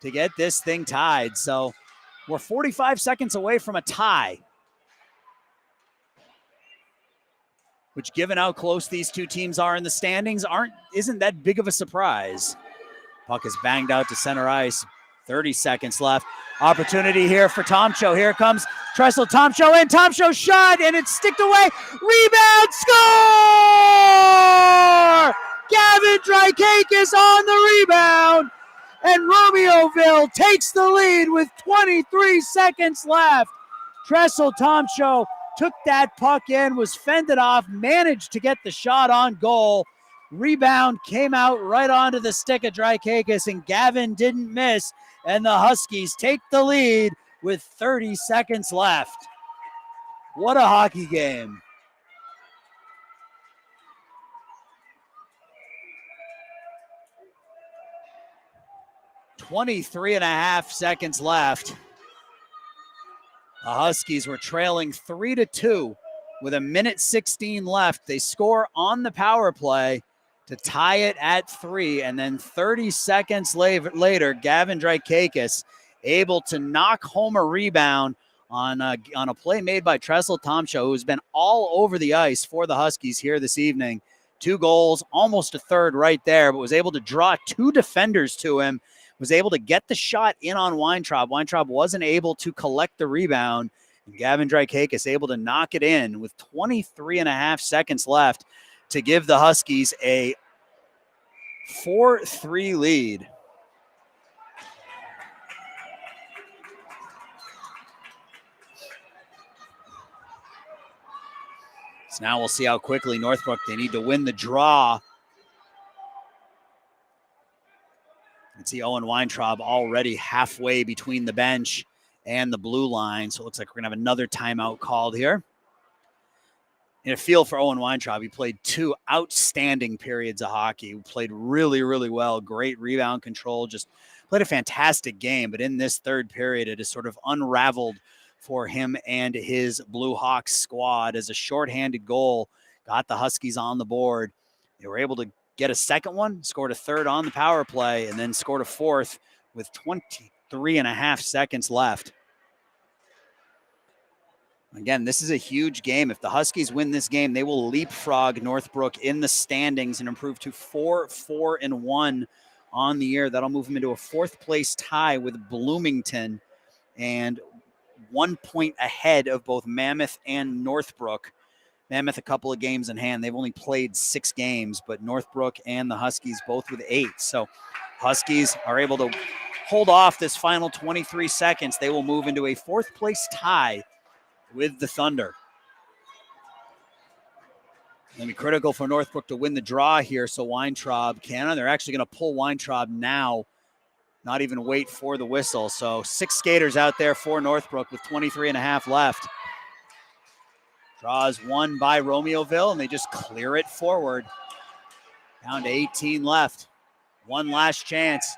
S1: to get this thing tied. So we're 45 seconds away from a tie, which, given how close these two teams are in the standings, isn't that big of a surprise. Puck is banged out to center ice. 30 seconds left. Opportunity here for Tomcho. Here comes Tressel. Tomcho in. Tomcho shot, and it's sticked away. Rebound, score! Gavin Drykakis on the rebound, and Romeoville takes the lead with 23 seconds left. Tressel Tomcho took that puck in, was fended off, managed to get the shot on goal. Rebound came out right onto the stick of Drykakis, and Gavin didn't miss, and the Huskies take the lead with 30 seconds left. What a hockey game. .23.5 seconds left. The Huskies were trailing 3-2 with a minute 16 left. They score on the power play to tie it at 3, and then 30 seconds later, Gavin Drykakis able to knock home a rebound on a play made by Tressel Tomcho, who's been all over the ice for the Huskies here this evening. 2 goals, almost a third right there, but was able to draw 2 defenders to him, was able to get the shot in on Weintraub. Weintraub wasn't able to collect the rebound, and Gavin Drykakis able to knock it in with 23.5 seconds left to give the Huskies a 4-3 lead. So now we'll see how quickly Northbook, they need to win the draw. You can see Owen Weintraub already halfway between the bench and the blue line. So it looks like we're going to have another timeout called here. In a feel for Owen Weintraub, he played 2 outstanding periods of hockey. He played really, really well. Great rebound control. Just played a fantastic game. But in this third period, it has sort of unraveled for him and his Bluehawks squad as a shorthanded goal got the Huskies on the board. They were able to get a second one, scored a third on the power play, and then scored a fourth with 23.5 seconds left. Again, this is a huge game. If the Huskies win this game, they will leapfrog Northbrook in the standings and improve to 4-4-1 on the year. That'll move them into a fourth-place tie with Bloomington and 1 point ahead of both Mammoth and Northbrook. Mammoth a couple of games in hand. They've only played 6 games, but Northbrook and the Huskies both with 8. So Huskies are able to hold off this final 23 seconds. They will move into a fourth-place tie with the Thunder. It'll be critical for Northbrook to win the draw here, so Weintraub can. They're actually going to pull Weintraub now, not even wait for the whistle. So 6 skaters out there for Northbrook with 23.5 left. Draw is won by Romeoville, and they just clear it forward. Down to 18 left. One last chance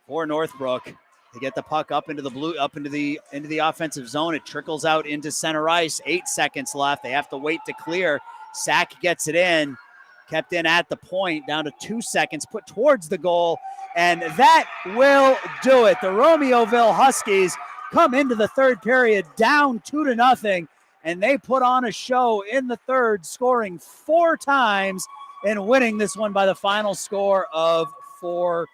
S1: for Northbrook. They get the puck up into the offensive zone. It trickles out into center ice. 8 seconds left. They have to wait to clear. Sack gets it in. Kept in at the point. Down to 2 seconds. Put towards the goal. And that will do it. The Romeoville Huskies come into the third period down 2-0. And they put on a show in the third, scoring 4 times and winning this one by the final score of 4-3.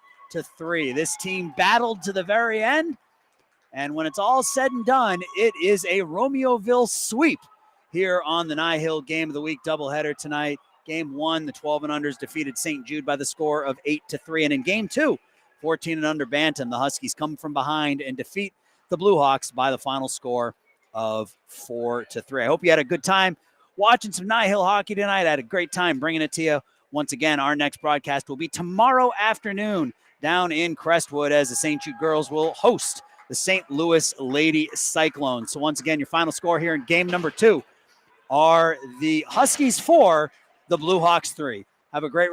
S1: This team battled to the very end, and when it's all said and done, it is a Romeoville sweep here on the NIHL Game of the Week doubleheader tonight. Game 1, the 12 and unders defeated St. Jude by the score of 8-3, and in Game 2, 14 and under Bantam, the Huskies come from behind and defeat the Bluehawks by the final score of 4-3. I hope you had a good time watching some NIHL hockey tonight. I had a great time bringing it to you. Once again, our next broadcast will be tomorrow afternoon down in Crestwood as the St. Jude girls will host the St. Louis Lady Cyclones. So once again, your final score here in game number 2 are the Huskies 4, the Bluehawks 3. Have a great rest.